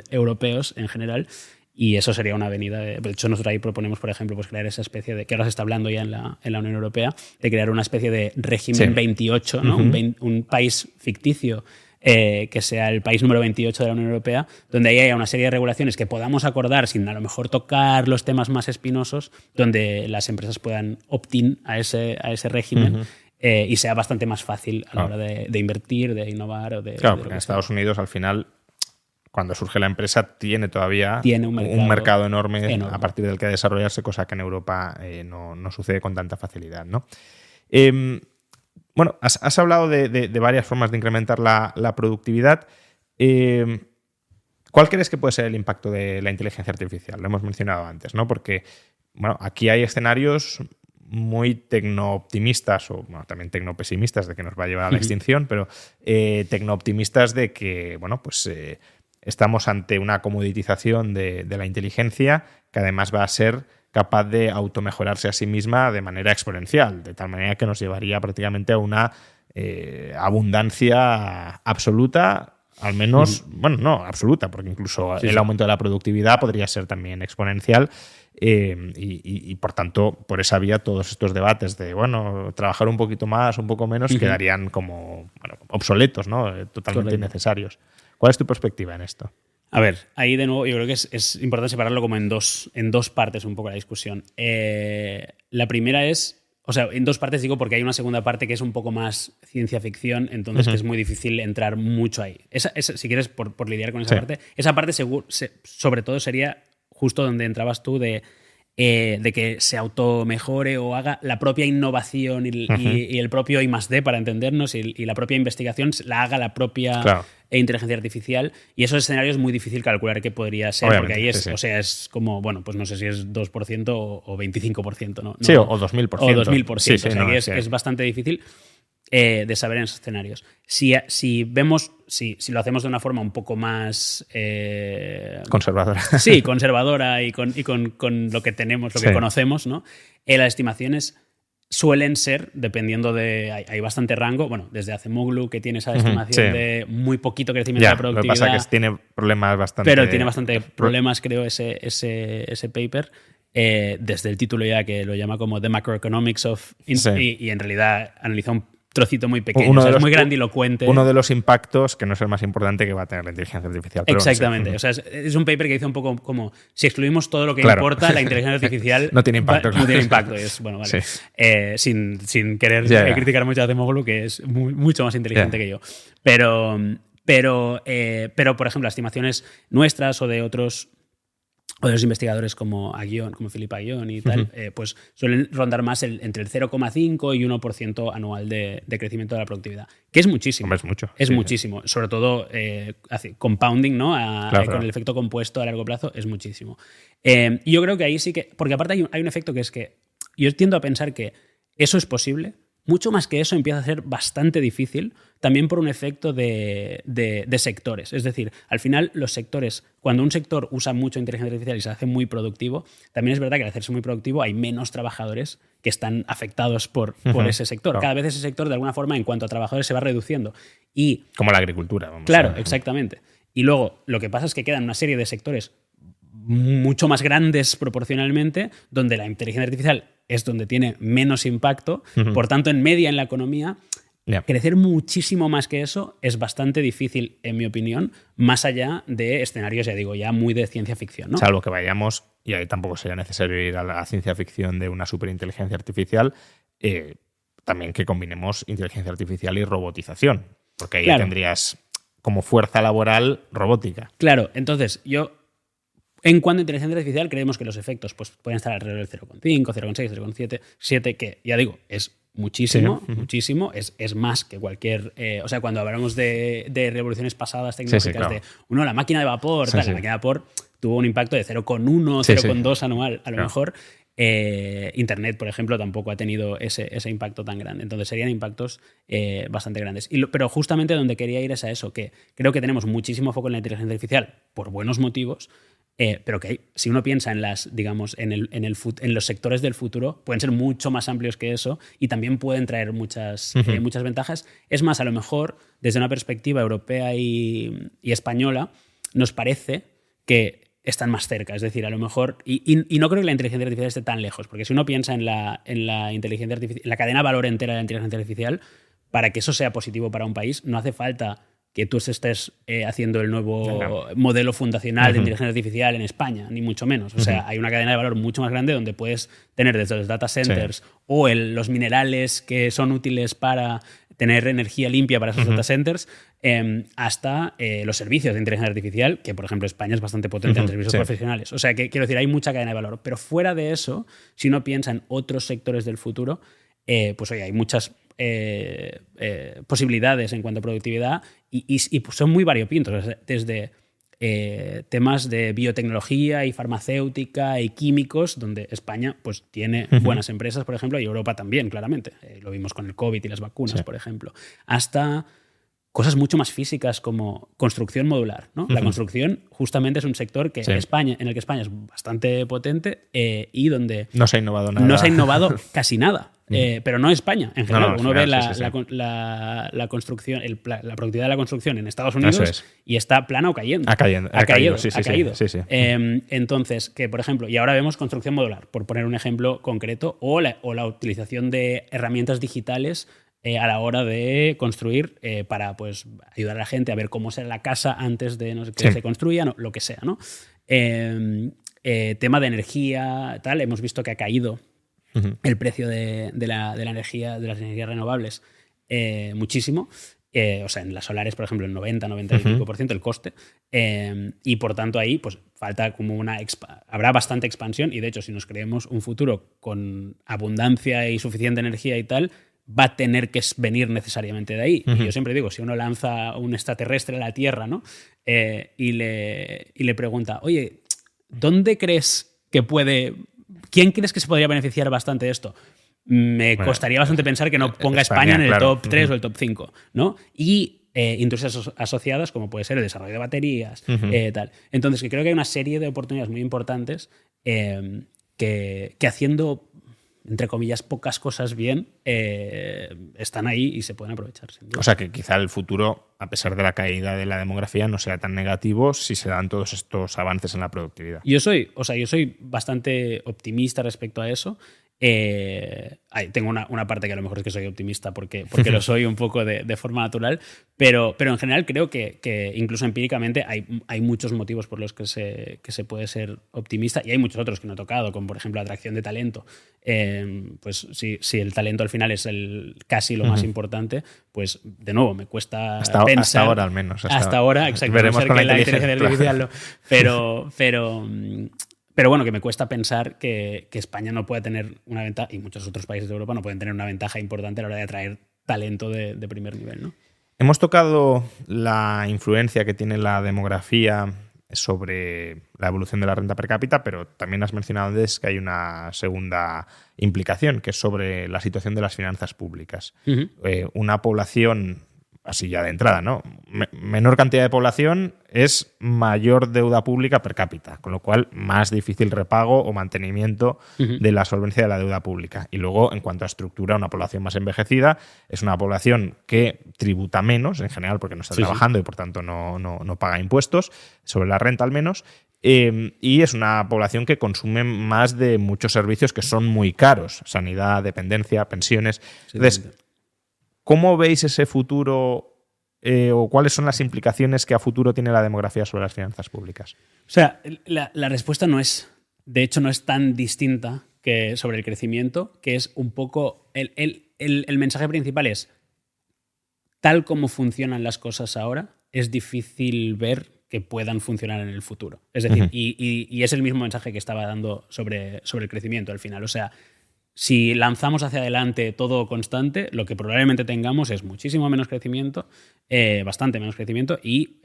europeos en general. Y eso sería una avenida. De hecho, nosotros ahí proponemos, por ejemplo, pues crear esa especie de, que ahora se está hablando ya en la Unión Europea, de crear una especie de régimen 28, ¿no? Un país ficticio que sea el país número 28 de la Unión Europea, donde ahí haya una serie de regulaciones que podamos acordar sin a lo mejor tocar los temas más espinosos, donde las empresas puedan opt-in a ese régimen y sea bastante más fácil a la hora de invertir, de innovar. Porque en Estados Unidos, al final, cuando surge la empresa, tiene un mercado enorme a partir del que desarrollarse, cosa que en Europa no sucede con tanta facilidad, ¿no? Bueno, has hablado de varias formas de incrementar la productividad. ¿Cuál crees que puede ser el impacto de la inteligencia artificial? Lo hemos mencionado antes, ¿no? Porque bueno, aquí hay escenarios muy tecno-optimistas o también tecno-pesimistas de que nos va a llevar a la extinción, pero tecno-optimistas de que bueno, pues, estamos ante una comoditización de la inteligencia que además va a ser capaz de automejorarse a sí misma de manera exponencial, de tal manera que nos llevaría prácticamente a una abundancia absoluta, al menos, bueno, no absoluta, porque incluso el aumento de la productividad podría ser también exponencial y por tanto, por esa vía, todos estos debates de, bueno, trabajar un poquito más, un poco menos, quedarían como obsoletos, ¿no? Totalmente innecesarios. ¿Cuál es tu perspectiva en esto? A ver, ahí de nuevo yo creo que es importante separarlo como en dos partes un poco la discusión. La primera es, o sea, en dos partes digo porque hay una segunda parte que es un poco más ciencia ficción, entonces que es muy difícil entrar mucho ahí. Esa, si quieres, por lidiar con esa parte sobre todo sería justo donde entrabas tú de que se automejore o haga la propia innovación y el propio I+D, para entendernos, y la propia investigación la haga la propia e inteligencia artificial, y esos escenarios es muy difícil calcular qué podría ser, Obviamente, porque ahí es, sí. o sea, es como, bueno, pues no sé si es 2% o 25%, ¿no? Sí, No, o 2000%. o 2000%. Sí, sí, o sea, no, que es que- es bastante difícil de saber en esos escenarios. Si vemos, si lo hacemos de una forma un poco más... Conservadora. Sí, conservadora y con lo que tenemos, lo que Sí. conocemos, ¿no? Las estimaciones suelen ser, dependiendo de... Hay bastante rango, bueno, desde Acemoglu, que tiene esa estimación sí. de muy poquito crecimiento Ya, de la lo que productividad, pasa es que tiene problemas bastante... pero tiene bastante problemas, creo, ese paper. Desde el título ya que lo llama como The Macroeconomics of... Sí. Y en realidad analiza un trocito muy pequeño, Uno o sea, de es los- muy grandilocuente. Uno de los impactos, que no es el más importante, que va a tener la inteligencia artificial. Pero bueno, Exactamente. sí. O sea, es un paper que dice un poco como si excluimos todo lo que Claro. importa, la inteligencia artificial No tiene impacto, no claro. tiene impacto. Y es, bueno, vale. Sí. Sin querer Ya. criticar mucho a Acemoglu, que es mucho más inteligente Ya. que yo. Pero, por ejemplo, las estimaciones nuestras o de otros investigadores como Aguillón, como Philippe Aguillón y tal, pues suelen rondar más entre el 0,5 y 1% anual de crecimiento de la productividad, que es muchísimo. Hombre, es mucho. Es Sí, muchísimo. Sobre todo compounding, ¿no? Claro, Con claro. el efecto compuesto a largo plazo es muchísimo. Y yo creo que ahí sí que... Porque aparte hay un efecto que es que yo tiendo a pensar que eso es posible. Mucho más que eso empieza a ser bastante difícil, también por un efecto de sectores. Es decir, al final los sectores, cuando un sector usa mucho inteligencia artificial y se hace muy productivo, también es verdad que al hacerse muy productivo hay menos trabajadores que están afectados por ese sector. Claro. Cada vez ese sector, de alguna forma, en cuanto a trabajadores, se va reduciendo. Y Como la agricultura. Vamos claro, a- exactamente. Y luego lo que pasa es que quedan una serie de sectores mucho más grandes proporcionalmente, donde la inteligencia artificial es donde tiene menos impacto. Por tanto, en media en la economía, Ya. crecer muchísimo más que eso es bastante difícil, en mi opinión, más allá de escenarios, ya digo, ya muy de ciencia ficción, ¿no? Salvo que vayamos, y ahí tampoco sería necesario ir a la ciencia ficción de una superinteligencia artificial, también que combinemos inteligencia artificial y robotización, porque ahí Claro. tendrías como fuerza laboral robótica. Claro, entonces en cuanto a inteligencia artificial, creemos que los efectos pues, pueden estar alrededor del 0,5, 0,6, 0,7, que ya digo, es muchísimo, Sí. muchísimo, es más que cualquier... o sea, cuando hablamos de revoluciones pasadas tecnológicas, claro. la máquina de vapor, Sí, tal, sí. la máquina de vapor tuvo un impacto de 0,1, Sí, 0,2 anual, a lo Claro. mejor. Internet, por ejemplo, tampoco ha tenido ese impacto tan grande. Entonces serían impactos bastante grandes. Pero justamente donde quería ir es a eso, que creo que tenemos muchísimo foco en la inteligencia artificial por buenos motivos, pero que si uno piensa en en los sectores del futuro, pueden ser mucho más amplios que eso y también pueden traer muchas ventajas. Es más, a lo mejor, desde una perspectiva europea y española, nos parece que están más cerca. Es decir, a lo mejor... Y no creo que la inteligencia artificial esté tan lejos, porque si uno piensa en la inteligencia artificial, en la cadena de valor entera de la inteligencia artificial, para que eso sea positivo para un país, no hace falta que tú estés haciendo el nuevo modelo fundacional de inteligencia artificial en España, ni mucho menos. O sea, hay una cadena de valor mucho más grande donde puedes tener desde los data centers o los minerales que son útiles para tener energía limpia para esos data centers, hasta los servicios de inteligencia artificial, que por ejemplo España es bastante potente en servicios profesionales. O sea, que quiero decir, hay mucha cadena de valor. Pero fuera de eso, si uno piensa en otros sectores del futuro, pues oye, hay muchas posibilidades en cuanto a productividad y pues son muy variopintos, desde temas de biotecnología y farmacéutica y químicos, donde España pues tiene buenas empresas, por ejemplo, y Europa también, claramente. Lo vimos con el COVID y las vacunas, por ejemplo. Hasta cosas mucho más físicas como construcción modular, ¿no? La construcción justamente es un sector que en el que España es bastante potente y donde no se ha innovado nada. No se ha innovado casi nada. Pero no España, en general. Uno ve la construcción, la productividad de la construcción en Estados Unidos y está plana o cayendo. Ha caído. Sí. Entonces, que por ejemplo, y ahora vemos construcción modular, por poner un ejemplo concreto, o la utilización de herramientas digitales a la hora de construir para pues, ayudar a la gente a ver cómo será la casa antes de que se construya, lo que sea, ¿no? Tema de energía, tal, hemos visto que ha caído el precio de la energía, de las energías renovables muchísimo. O sea, en las solares, por ejemplo, en 90 y pico % el coste. Y por tanto ahí pues falta como habrá bastante expansión y de hecho si nos creemos un futuro con abundancia y suficiente energía y tal, va a tener que venir necesariamente de ahí. Y yo siempre digo, si uno lanza un extraterrestre a la Tierra, ¿no? Y le pregunta, oye, ¿dónde crees que puede... ¿Quién crees que se podría beneficiar bastante de esto? Me costaría bastante pensar que no ponga España en el top 3 o el top 5, ¿no? Y industrias asociadas, como puede ser el desarrollo de baterías, tal. Entonces, que creo que hay una serie de oportunidades muy importantes que haciendo, entre comillas, pocas cosas bien, están ahí y se pueden aprovechar. Sin duda. O sea que quizá el futuro, a pesar de la caída de la demografía, no sea tan negativo si se dan todos estos avances en la productividad. Yo soy bastante optimista respecto a eso. Tengo una parte que a lo mejor es que soy optimista porque lo soy un poco de forma natural, pero en general creo que incluso empíricamente hay muchos motivos por los que se puede ser optimista, y hay muchos otros que no he tocado, como por ejemplo la atracción de talento. Pues si el talento al final es casi lo más importante, pues de nuevo me cuesta pensar. Hasta ahora al menos. Hasta ahora, exacto. Veremos con que la inteligencia artificial no. Pero bueno, que me cuesta pensar que España no pueda tener una ventaja, y muchos otros países de Europa no pueden tener una ventaja importante a la hora de atraer talento de primer nivel, ¿no? Hemos tocado la influencia que tiene la demografía sobre la evolución de la renta per cápita, pero también has mencionado antes que hay una segunda implicación, que es sobre la situación de las finanzas públicas. Una población, así ya de entrada, ¿no? Menor cantidad de población es mayor deuda pública per cápita, con lo cual más difícil repago o mantenimiento de la solvencia de la deuda pública. Y luego, en cuanto a estructura, una población más envejecida es una población que tributa menos, en general, porque no está trabajando y por tanto no paga impuestos, sobre la renta al menos. Y es una población que consume más de muchos servicios que son muy caros: sanidad, dependencia, pensiones. Entonces, ¿cómo veis ese futuro o cuáles son las implicaciones que a futuro tiene la demografía sobre las finanzas públicas? O sea, la respuesta no es tan distinta que sobre el crecimiento, que es un poco... El mensaje principal es, tal como funcionan las cosas ahora, es difícil ver que puedan funcionar en el futuro. Es decir, y es el mismo mensaje que estaba dando sobre el crecimiento al final. O sea, si lanzamos hacia adelante todo constante, lo que probablemente tengamos es muchísimo menos crecimiento, bastante menos crecimiento y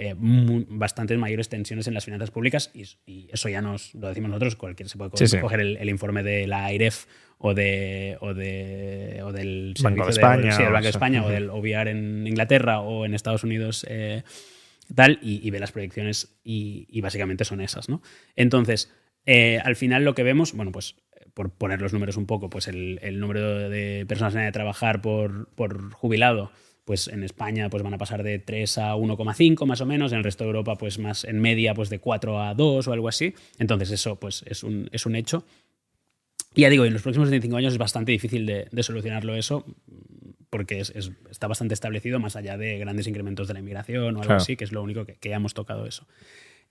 bastantes mayores tensiones en las finanzas públicas, y eso ya lo decimos nosotros. Cualquiera se puede coger el informe de la AIREF o del Banco de España, del Banco de España o del OBR en Inglaterra o en Estados Unidos, y ve las proyecciones y básicamente son esas, ¿no? Entonces, al final lo que vemos, bueno, pues por poner los números un poco, pues el número de personas en edad de trabajar por jubilado, pues en España pues van a pasar de 3 a 1,5 más o menos, en el resto de Europa pues más en media pues de 4 a 2 o algo así. Entonces eso pues es un hecho. Y ya digo, en los próximos 25 años es bastante difícil de solucionarlo eso, porque está bastante establecido, más allá de grandes incrementos de la inmigración o algo así, que es lo único que ya hemos tocado eso.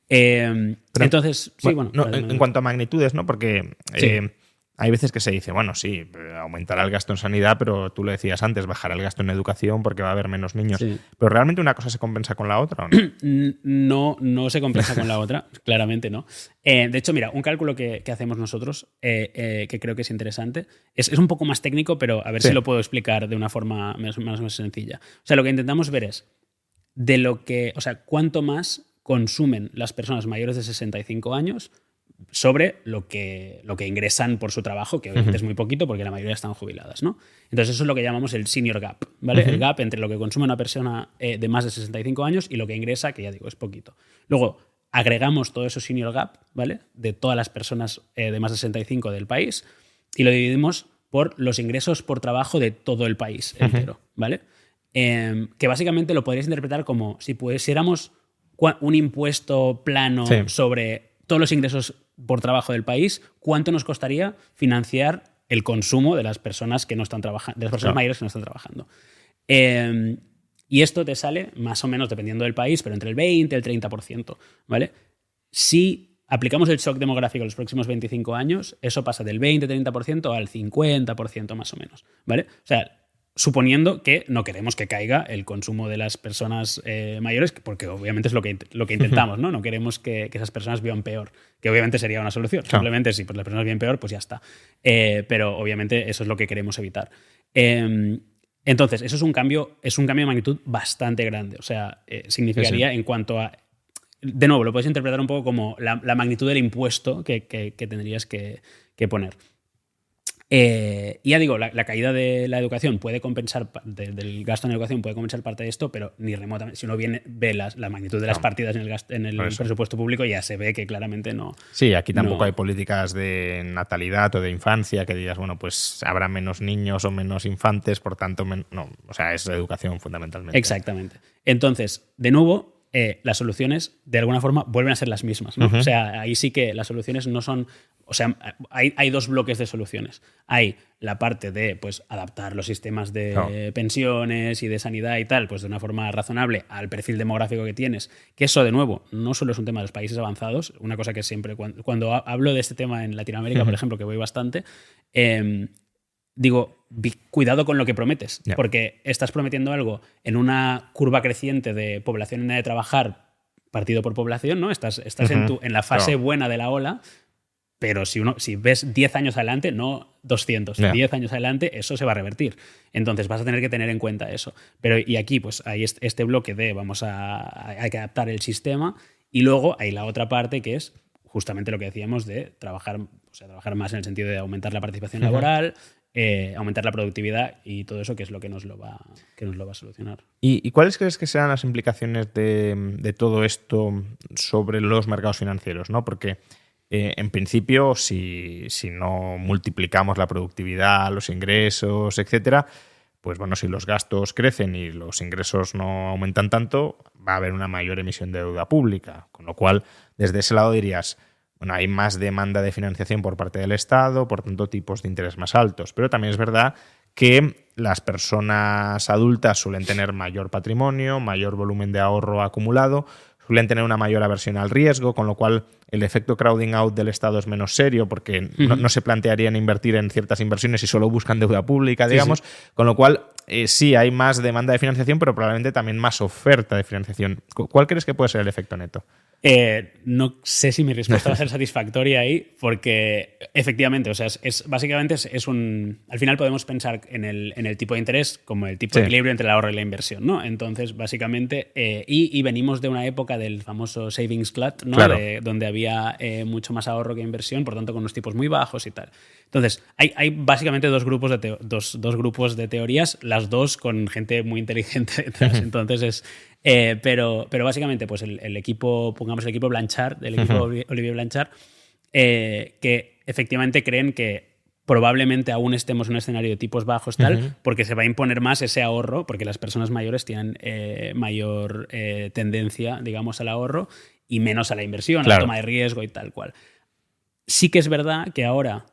Entonces, sí, bueno. En cuanto a magnitudes, ¿no? Porque hay veces que se dice, bueno, sí, aumentará el gasto en sanidad, pero tú lo decías antes, bajará el gasto en educación porque va a haber menos niños. Sí. ¿Pero realmente una cosa se compensa con la otra o no? No se compensa con la otra, claramente no. De hecho, mira, un cálculo que hacemos nosotros, que creo que es interesante, es un poco más técnico, pero a ver si lo puedo explicar de una forma más sencilla. O sea, lo que intentamos ver es cuánto más consumen las personas mayores de 65 años sobre lo que ingresan por su trabajo, que obviamente es muy poquito porque la mayoría están jubiladas, ¿no? Entonces eso es lo que llamamos el senior gap, ¿vale? El gap entre lo que consume una persona de más de 65 años y lo que ingresa, que ya digo, es poquito. Luego agregamos todo eso senior gap, ¿vale? De todas las personas de más de 65 del país, y lo dividimos por los ingresos por trabajo de todo el país entero, ¿vale? Que básicamente lo podrías interpretar como si pusiéramos un impuesto plano sobre todos los ingresos por trabajo del país, ¿cuánto nos costaría financiar el consumo de las personas que no están trabajando, de las personas mayores que no están trabajando? Y esto te sale más o menos, dependiendo del país, pero entre el 20 y el 30%, ¿vale? Si aplicamos el shock demográfico en los próximos 25 años, eso pasa del 20-30% al 50% más o menos, ¿vale? O sea, suponiendo que no queremos que caiga el consumo de las personas mayores, porque obviamente es lo que intentamos, ¿no? No queremos que esas personas vivan peor, que obviamente sería una solución. Claro. Simplemente si pues las personas viven peor, pues ya está. Pero obviamente eso es lo que queremos evitar. Entonces, eso es un cambio de magnitud bastante grande. O sea, significaría en cuanto a... De nuevo, lo puedes interpretar un poco como la magnitud del impuesto que tendrías que poner. Ya digo, la caída de la educación puede compensar, del gasto en educación puede compensar parte de esto, pero ni remotamente. Si uno ve la magnitud de las partidas en el presupuesto público, ya se ve que claramente no. Sí, aquí tampoco hay políticas de natalidad o de infancia que digas, bueno, pues habrá menos niños o menos infantes, por tanto, no. O sea, es educación fundamentalmente. Exactamente. Entonces, de nuevo, las soluciones de alguna forma vuelven a ser las mismas, ¿no? O sea, ahí sí que las soluciones no son... O sea, hay dos bloques de soluciones. Hay la parte de pues, adaptar los sistemas de pensiones y de sanidad y tal, pues de una forma razonable al perfil demográfico que tienes, que eso, de nuevo, no solo es un tema de los países avanzados, una cosa que siempre, cuando hablo de este tema en Latinoamérica, por ejemplo, que voy bastante, digo, cuidado con lo que prometes, porque estás prometiendo algo en una curva creciente de población en edad de trabajar partido por población, ¿no? Estás en la fase buena de la ola, pero si ves 10 años adelante, no 200, 10 años adelante, eso se va a revertir. Entonces vas a tener que tener en cuenta eso. Y aquí pues hay este bloque de hay que adaptar el sistema, y luego hay la otra parte que es justamente lo que decíamos de trabajar más en el sentido de aumentar la participación laboral, aumentar la productividad y todo eso, que es lo que nos lo va a solucionar. ¿Y cuáles crees que serán las implicaciones de todo esto sobre los mercados financieros, ¿no? Porque en principio, si no multiplicamos la productividad, los ingresos, etcétera, pues bueno, si los gastos crecen y los ingresos no aumentan tanto, va a haber una mayor emisión de deuda pública. Con lo cual, desde ese lado dirías, bueno, hay más demanda de financiación por parte del Estado, por tanto, tipos de interés más altos. Pero también es verdad que las personas adultas suelen tener mayor patrimonio, mayor volumen de ahorro acumulado, suelen tener una mayor aversión al riesgo, con lo cual el efecto crowding out del Estado es menos serio porque no se plantearían invertir en ciertas inversiones y solo buscan deuda pública, digamos. Sí. Con lo cual, sí hay más demanda de financiación, pero probablemente también más oferta de financiación. ¿Cuál crees que puede ser el efecto neto? No sé si mi respuesta va a ser satisfactoria ahí, porque efectivamente, o sea, básicamente es al final podemos pensar en el tipo de interés como el tipo de equilibrio entre el ahorro y la inversión, ¿no? Entonces, básicamente, y venimos de una época del famoso savings glut, ¿no? Claro. Donde había mucho más ahorro que inversión, por tanto, con unos tipos muy bajos y tal. Entonces, hay básicamente dos grupos de teorías, las dos con gente muy inteligente detrás. Entonces, pero básicamente, pues el equipo, pongamos el equipo Blanchard, del equipo Olivier Blanchard, que efectivamente creen que probablemente aún estemos en un escenario de tipos bajos, tal, porque se va a imponer más ese ahorro, porque las personas mayores tienen mayor tendencia, digamos, al ahorro y menos a la inversión, a la toma de riesgo y tal cual. Sí que es verdad que ahora,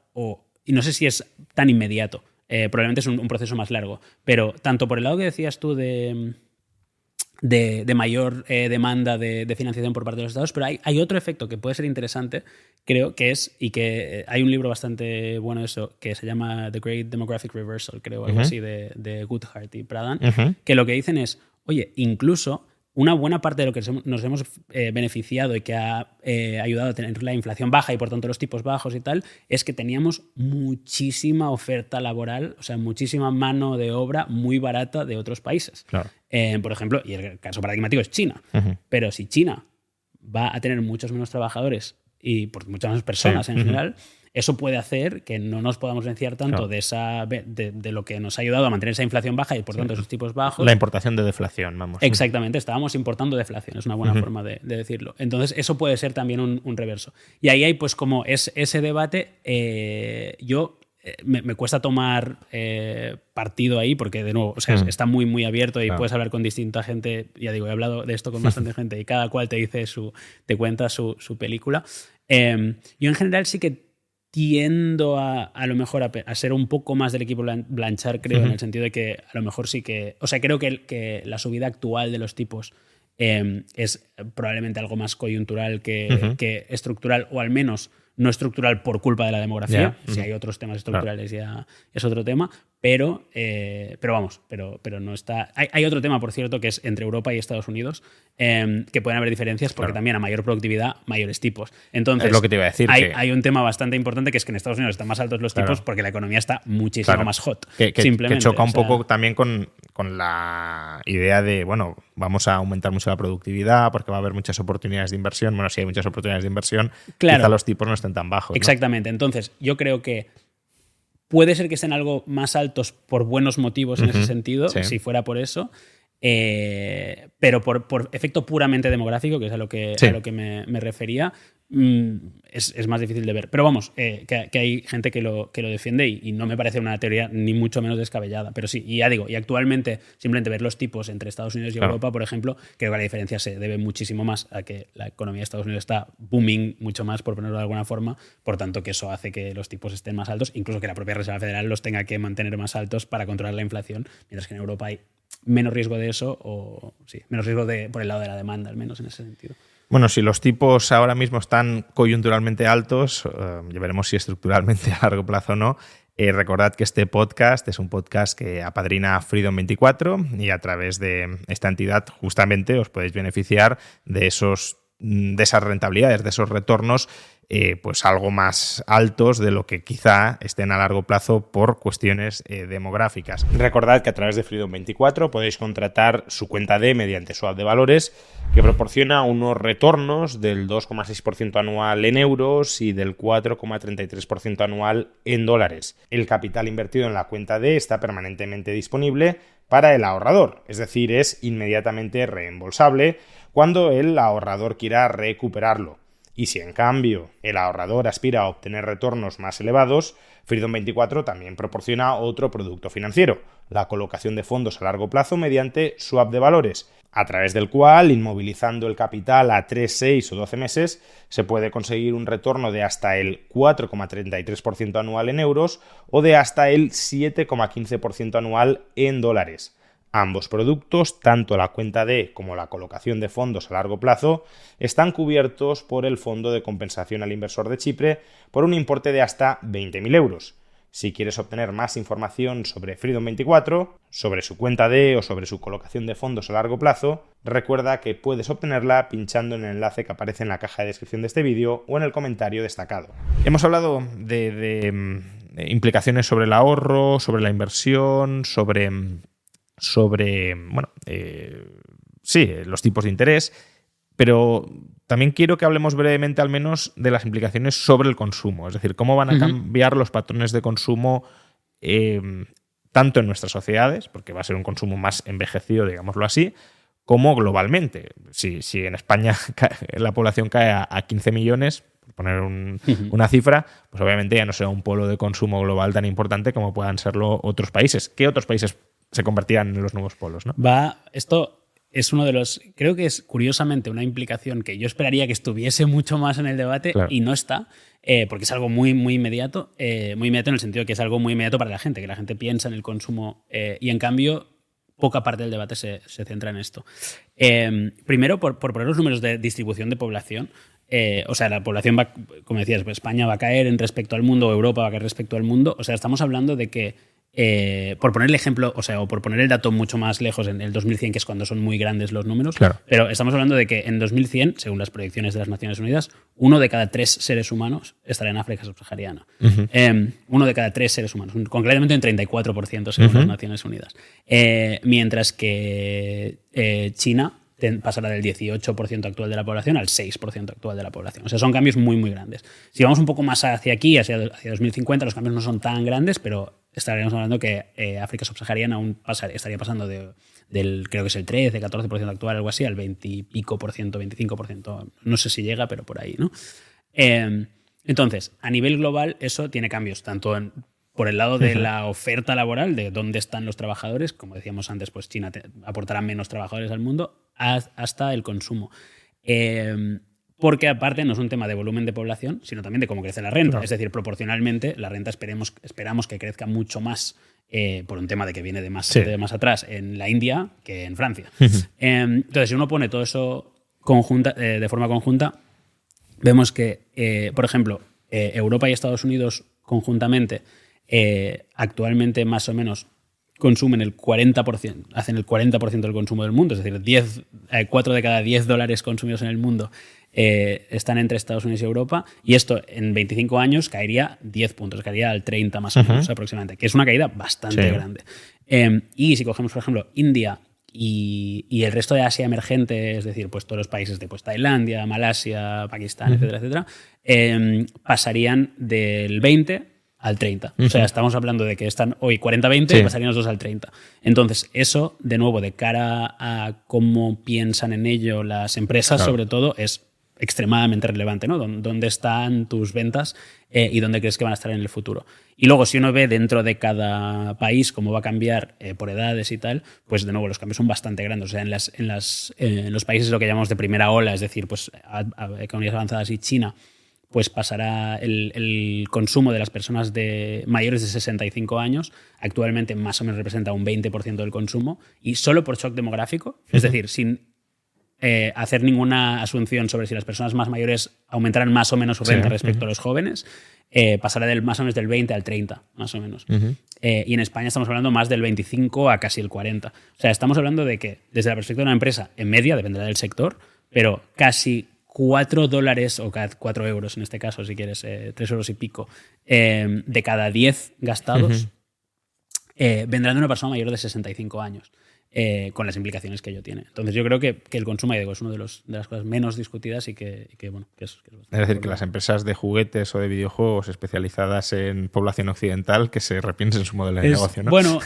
y no sé si es tan inmediato, probablemente es un proceso más largo, pero tanto por el lado que decías tú de mayor demanda de financiación por parte de los estados, pero hay otro efecto que puede ser interesante, creo que es, y que hay un libro bastante bueno de eso, que se llama The Great Demographic Reversal, creo, algo así, de Goodhart y Pradhan, que lo que dicen es, oye, incluso una buena parte de lo que nos hemos beneficiado y que ha ayudado a tener la inflación baja y por tanto los tipos bajos y tal, es que teníamos muchísima oferta laboral, o sea, muchísima mano de obra muy barata de otros países. Claro. Por ejemplo, y el caso paradigmático es China. Pero si China va a tener muchos menos trabajadores y por muchas menos personas en general, eso puede hacer que no nos podamos beneficiar tanto de lo que nos ha ayudado a mantener esa inflación baja y por tanto esos tipos bajos. La importación de deflación, vamos. Exactamente, estábamos importando deflación, es una buena forma de decirlo. Entonces eso puede ser también un reverso. Y ahí hay pues como ese debate, me cuesta tomar partido ahí porque, de nuevo, o sea, está muy, muy abierto y puedes hablar con distinta gente. Ya digo, he hablado de esto con bastante gente y cada cual te cuenta su película. Yo en general sí que tiendo a lo mejor a ser un poco más del equipo Blanchard, creo, en el sentido de que a lo mejor sí que... O sea, creo que la subida actual de los tipos es probablemente algo más coyuntural que estructural, o al menos no estructural por culpa de la demografía. Si hay otros temas estructurales ya es otro tema. pero vamos, pero no está... Hay otro tema, por cierto, que es entre Europa y Estados Unidos, que pueden haber diferencias porque también a mayor productividad, mayores tipos. Entonces, es lo que te iba a decir. Hay un tema bastante importante que es que en Estados Unidos están más altos los tipos porque la economía está muchísimo más hot. Que choca un poco también con la idea de, bueno, vamos a aumentar mucho la productividad porque va a haber muchas oportunidades de inversión. Bueno, si hay muchas oportunidades de inversión, quizá los tipos no estén tan bajos. Exactamente. ¿No? Entonces, yo creo que puede ser que estén algo más altos por buenos motivos en ese sentido, si fuera por eso, pero por efecto puramente demográfico, que es a lo que me refería, es más difícil de ver. Pero vamos, que hay gente que lo defiende y no me parece una teoría ni mucho menos descabellada. Pero sí, y ya digo, y actualmente simplemente ver los tipos entre Estados Unidos y Europa, por ejemplo, creo que la diferencia se debe muchísimo más a que la economía de Estados Unidos está booming mucho más, por ponerlo de alguna forma, por tanto que eso hace que los tipos estén más altos, incluso que la propia Reserva Federal los tenga que mantener más altos para controlar la inflación, mientras que en Europa hay menos riesgo de eso, o sí, menos riesgo por el lado de la demanda, al menos en ese sentido. Bueno, si los tipos ahora mismo están coyunturalmente altos, ya veremos si estructuralmente a largo plazo o no. Recordad que este podcast es un podcast que apadrina Freedom24 y a través de esta entidad justamente os podéis beneficiar de esas rentabilidades, de esos retornos pues algo más altos de lo que quizá estén a largo plazo por cuestiones demográficas. Recordad que a través de Freedom24 podéis contratar su cuenta D mediante swap de valores que proporciona unos retornos del 2,6% anual en euros y del 4,33% anual en dólares. El capital invertido en la cuenta D está permanentemente disponible para el ahorrador, es decir, es inmediatamente reembolsable cuando el ahorrador quiera recuperarlo. Y si en cambio el ahorrador aspira a obtener retornos más elevados, Freedom24 también proporciona otro producto financiero, la colocación de fondos a largo plazo mediante swap de valores, a través del cual, inmovilizando el capital a 3, 6 o 12 meses, se puede conseguir un retorno de hasta el 4,33% anual en euros o de hasta el 7,15% anual en dólares. Ambos productos, tanto la cuenta D como la colocación de fondos a largo plazo, están cubiertos por el Fondo de Compensación al Inversor de Chipre por un importe de hasta 20.000 euros. Si quieres obtener más información sobre Freedom24, sobre su cuenta D o sobre su colocación de fondos a largo plazo, recuerda que puedes obtenerla pinchando en el enlace que aparece en la caja de descripción de este vídeo o en el comentario destacado. Hemos hablado de implicaciones sobre el ahorro, sobre la inversión, sobre los tipos de interés, pero también quiero que hablemos brevemente al menos de las implicaciones sobre el consumo, es decir, cómo van a cambiar los patrones de consumo tanto en nuestras sociedades, porque va a ser un consumo más envejecido, digámoslo así, como globalmente. Si en España la población cae a 15 millones, por poner una cifra, pues obviamente ya no será un polo de consumo global tan importante como puedan serlo otros países. ¿Qué otros países se convertirán en los nuevos polos, ¿no? Esto es uno de los... Creo que es, curiosamente, una implicación que yo esperaría que estuviese mucho más en el debate, claro, y no está, porque es algo muy, muy inmediato. Muy inmediato en el sentido de que es algo muy inmediato para la gente, que la gente piensa en el consumo y, en cambio, poca parte del debate se centra en esto. Primero, por poner los números de distribución de población. O sea, la población va, como decías, pues España va a caer en respecto al mundo, Europa va a caer respecto al mundo. O sea, estamos hablando de que por poner el ejemplo, o por poner el dato mucho más lejos, en el 2100, que es cuando son muy grandes los números, claro, pero estamos hablando de que en 2100, según las proyecciones de las Naciones Unidas, 1 de cada 3 seres humanos estará en África subsahariana. 1 de cada 3 seres humanos, concretamente un 34% según las Naciones Unidas. Mientras que China pasará del 18% actual de la población al 6% actual de la población. O sea, son cambios muy, muy grandes. Si vamos un poco más hacia aquí, hacia 2050, los cambios no son tan grandes, pero estaríamos hablando que África subsahariana aún estaría pasando del, creo que es el 13, 14% actual, algo así, al 20 y pico por ciento, 25%. No sé si llega, pero por ahí, ¿no? Entonces, a nivel global, eso tiene cambios, tanto por el lado de la oferta laboral, de dónde están los trabajadores, como decíamos antes, pues China aportará menos trabajadores al mundo, hasta el consumo. Porque aparte no es un tema de volumen de población, sino también de cómo crece la renta. Claro. Es decir, proporcionalmente la renta esperamos que crezca mucho más por un tema de que viene de más atrás en la India que en Francia. Entonces, si uno pone todo eso de forma conjunta, vemos que, por ejemplo, Europa y Estados Unidos conjuntamente actualmente más o menos consumen el 40%, hacen el 40% del consumo del mundo, es decir, 4 de cada 10 dólares consumidos en el mundo están entre Estados Unidos y Europa, y esto en 25 años caería 10 puntos, caería al 30 más o menos aproximadamente, que es una caída bastante grande. Y si cogemos, por ejemplo, India y el resto de Asia emergente, es decir, pues todos los países de pues, Tailandia, Malasia, Pakistán, etcétera, pasarían del 20 al 30. O sea, estamos hablando de que están hoy 40-20 y pasarían los dos al 30. Entonces, eso, de nuevo, de cara a cómo piensan en ello las empresas, sobre todo, es extremadamente relevante, ¿no? ¿Dónde están tus ventas y dónde crees que van a estar en el futuro? Y luego, si uno ve dentro de cada país cómo va a cambiar por edades y tal, pues de nuevo los cambios son bastante grandes. O sea, en los países lo que llamamos de primera ola, es decir, pues economías avanzadas y China, pues pasará el consumo de las personas mayores de 65 años, actualmente más o menos representa un 20% del consumo, y solo por shock demográfico, es decir, sin hacer ninguna asunción sobre si las personas más mayores aumentarán más o menos su renta respecto a los jóvenes, pasará más o menos del 20 al 30, más o menos. Y en España estamos hablando más del 25 a casi el 40. O sea, estamos hablando de que, desde la perspectiva de una empresa, en media, dependerá del sector, pero casi $4 o 4 euros en este caso, si quieres, 3 euros y pico, de cada 10 gastados vendrán de una persona mayor de 65 años, con las implicaciones que ello tiene. Entonces yo creo que el consumo, ya digo, es una de las cosas menos discutidas y que bueno, que es decir, que las empresas de juguetes o de videojuegos especializadas en población occidental que se repiensen su modelo de negocio, ¿no? Bueno,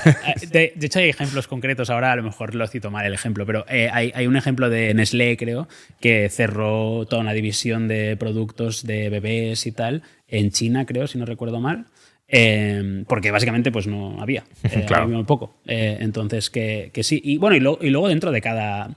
de hecho hay ejemplos concretos, ahora a lo mejor lo cito mal el ejemplo, pero hay un ejemplo de Nestlé, creo, que cerró toda una división de productos de bebés y tal en China, creo, si no recuerdo mal. Porque básicamente pues no había, claro. había muy poco. Entonces que sí. Y bueno, y luego dentro de cada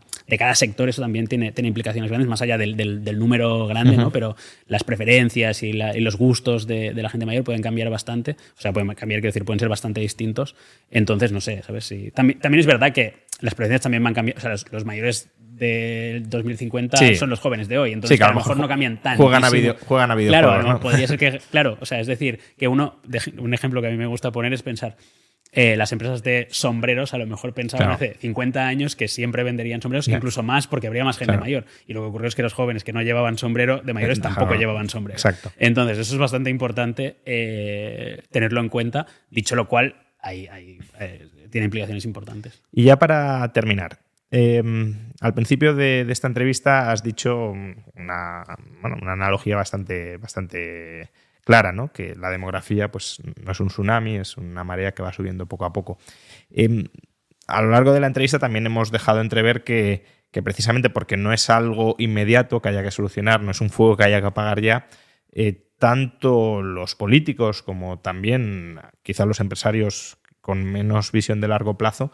sector eso también tiene implicaciones grandes, más allá del número grande, ¿no? Pero las preferencias y los gustos de la gente mayor pueden cambiar bastante. O sea, pueden cambiar, quiero decir, pueden ser bastante distintos. Entonces, no sé, ¿sabes? Sí. También es verdad que las preferencias también van cambiando. O sea, los mayores del 2050 son los jóvenes de hoy, entonces a lo mejor no cambian tanto. Juegan a videojuegos. Claro, ¿no? podría ser que, claro, o sea, es decir, que un ejemplo que a mí me gusta poner es pensar, las empresas de sombreros a lo mejor pensaban hace 50 años que siempre venderían sombreros, incluso más porque habría más gente mayor. Y lo que ocurrió es que los jóvenes que no llevaban sombrero, de mayores tampoco llevaban sombrero. Exacto. Entonces, eso es bastante importante tenerlo en cuenta, dicho lo cual, tiene implicaciones importantes. Y ya para terminar, al principio de esta entrevista has dicho una analogía bastante clara, ¿no? Que la demografía pues, no es un tsunami, es una marea que va subiendo poco a poco. A lo largo de la entrevista también hemos dejado entrever que precisamente porque no es algo inmediato que haya que solucionar, no es un fuego que haya que apagar ya, tanto los políticos como también quizá los empresarios con menos visión de largo plazo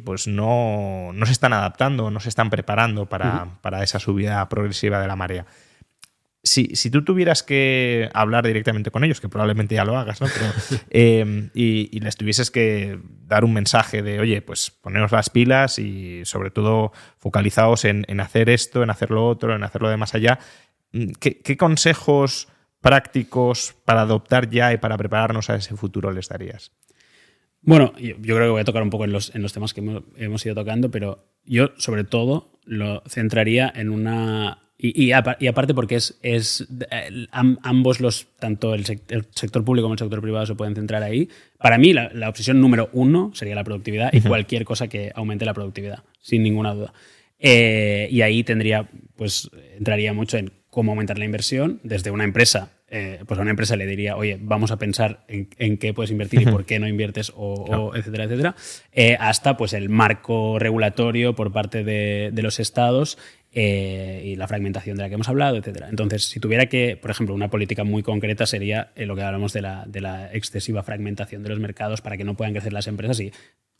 pues no se están adaptando, no se están preparando para esa subida progresiva de la marea. Si tú tuvieras que hablar directamente con ellos, que probablemente ya lo hagas, ¿no? Pero, y les tuvieses que dar un mensaje de, oye, pues poneros las pilas y sobre todo focalizaos en hacer esto, en hacer lo otro, en hacerlo de más allá, ¿qué consejos prácticos para adoptar ya y para prepararnos a ese futuro les darías? Bueno, yo creo que voy a tocar un poco en los temas que hemos ido tocando, pero yo sobre todo lo centraría en una... Y aparte porque ambos tanto el sector público como el sector privado se pueden centrar ahí. Para mí la obsesión número 1 sería la productividad y cualquier cosa que aumente la productividad, sin ninguna duda. Y ahí entraría mucho en cómo aumentar la inversión desde una empresa. Pues a una empresa le diría, oye, vamos a pensar en qué puedes invertir y por qué no inviertes, etcétera, etcétera, hasta pues el marco regulatorio por parte de los estados y la fragmentación de la que hemos hablado, etcétera. Entonces, si tuviera que, por ejemplo, una política muy concreta sería lo que hablamos de la excesiva fragmentación de los mercados para que no puedan crecer las empresas y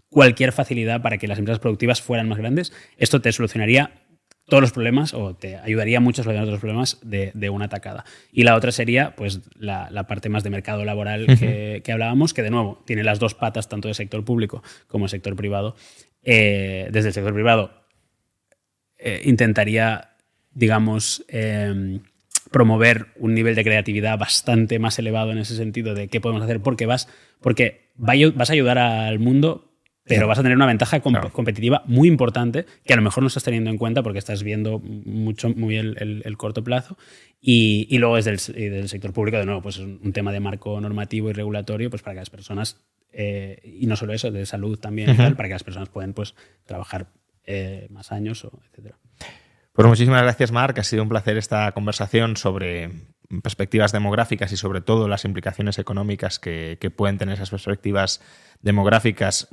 cualquier facilidad para que las empresas productivas fueran más grandes. Esto te solucionaría todos los problemas o te ayudaría mucho a solucionar todos los problemas de una tacada. Y la otra sería pues la parte más de mercado laboral que hablábamos, que de nuevo tiene las dos patas tanto del sector público como del sector privado. Desde el sector privado intentaría, digamos, promover un nivel de creatividad bastante más elevado en ese sentido de qué podemos hacer, porque vas a ayudar al mundo, pero vas a tener una ventaja competitiva muy importante que a lo mejor no estás teniendo en cuenta porque estás viendo muy el corto plazo. Y luego desde el sector público, de nuevo, pues es un tema de marco normativo y regulatorio, pues para que las personas, y no solo eso, de salud también, para que las personas puedan pues trabajar más años, etcétera. Pues muchísimas gracias, Marc. Ha sido un placer esta conversación sobre perspectivas demográficas y sobre todo las implicaciones económicas que pueden tener esas perspectivas demográficas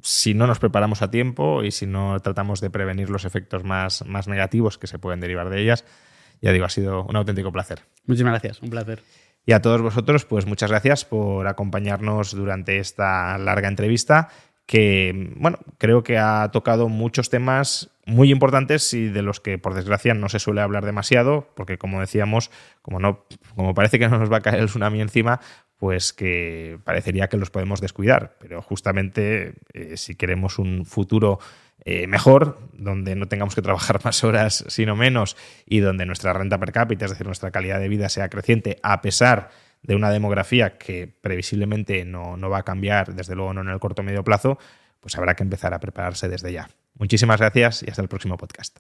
si no nos preparamos a tiempo y si no tratamos de prevenir los efectos más negativos que se pueden derivar de ellas. Ya digo, ha sido un auténtico placer. Muchísimas gracias, un placer. Y a todos vosotros, pues muchas gracias por acompañarnos durante esta larga entrevista que, bueno, creo que ha tocado muchos temas muy importantes y de los que, por desgracia, no se suele hablar demasiado, porque, como decíamos, como parece que no nos va a caer el tsunami encima, pues que parecería que los podemos descuidar. Pero justamente, si queremos un futuro mejor, donde no tengamos que trabajar más horas, sino menos, y donde nuestra renta per cápita, es decir, nuestra calidad de vida sea creciente, a pesar de una demografía que previsiblemente no va a cambiar, desde luego no en el corto o medio plazo, pues habrá que empezar a prepararse desde ya. Muchísimas gracias y hasta el próximo podcast.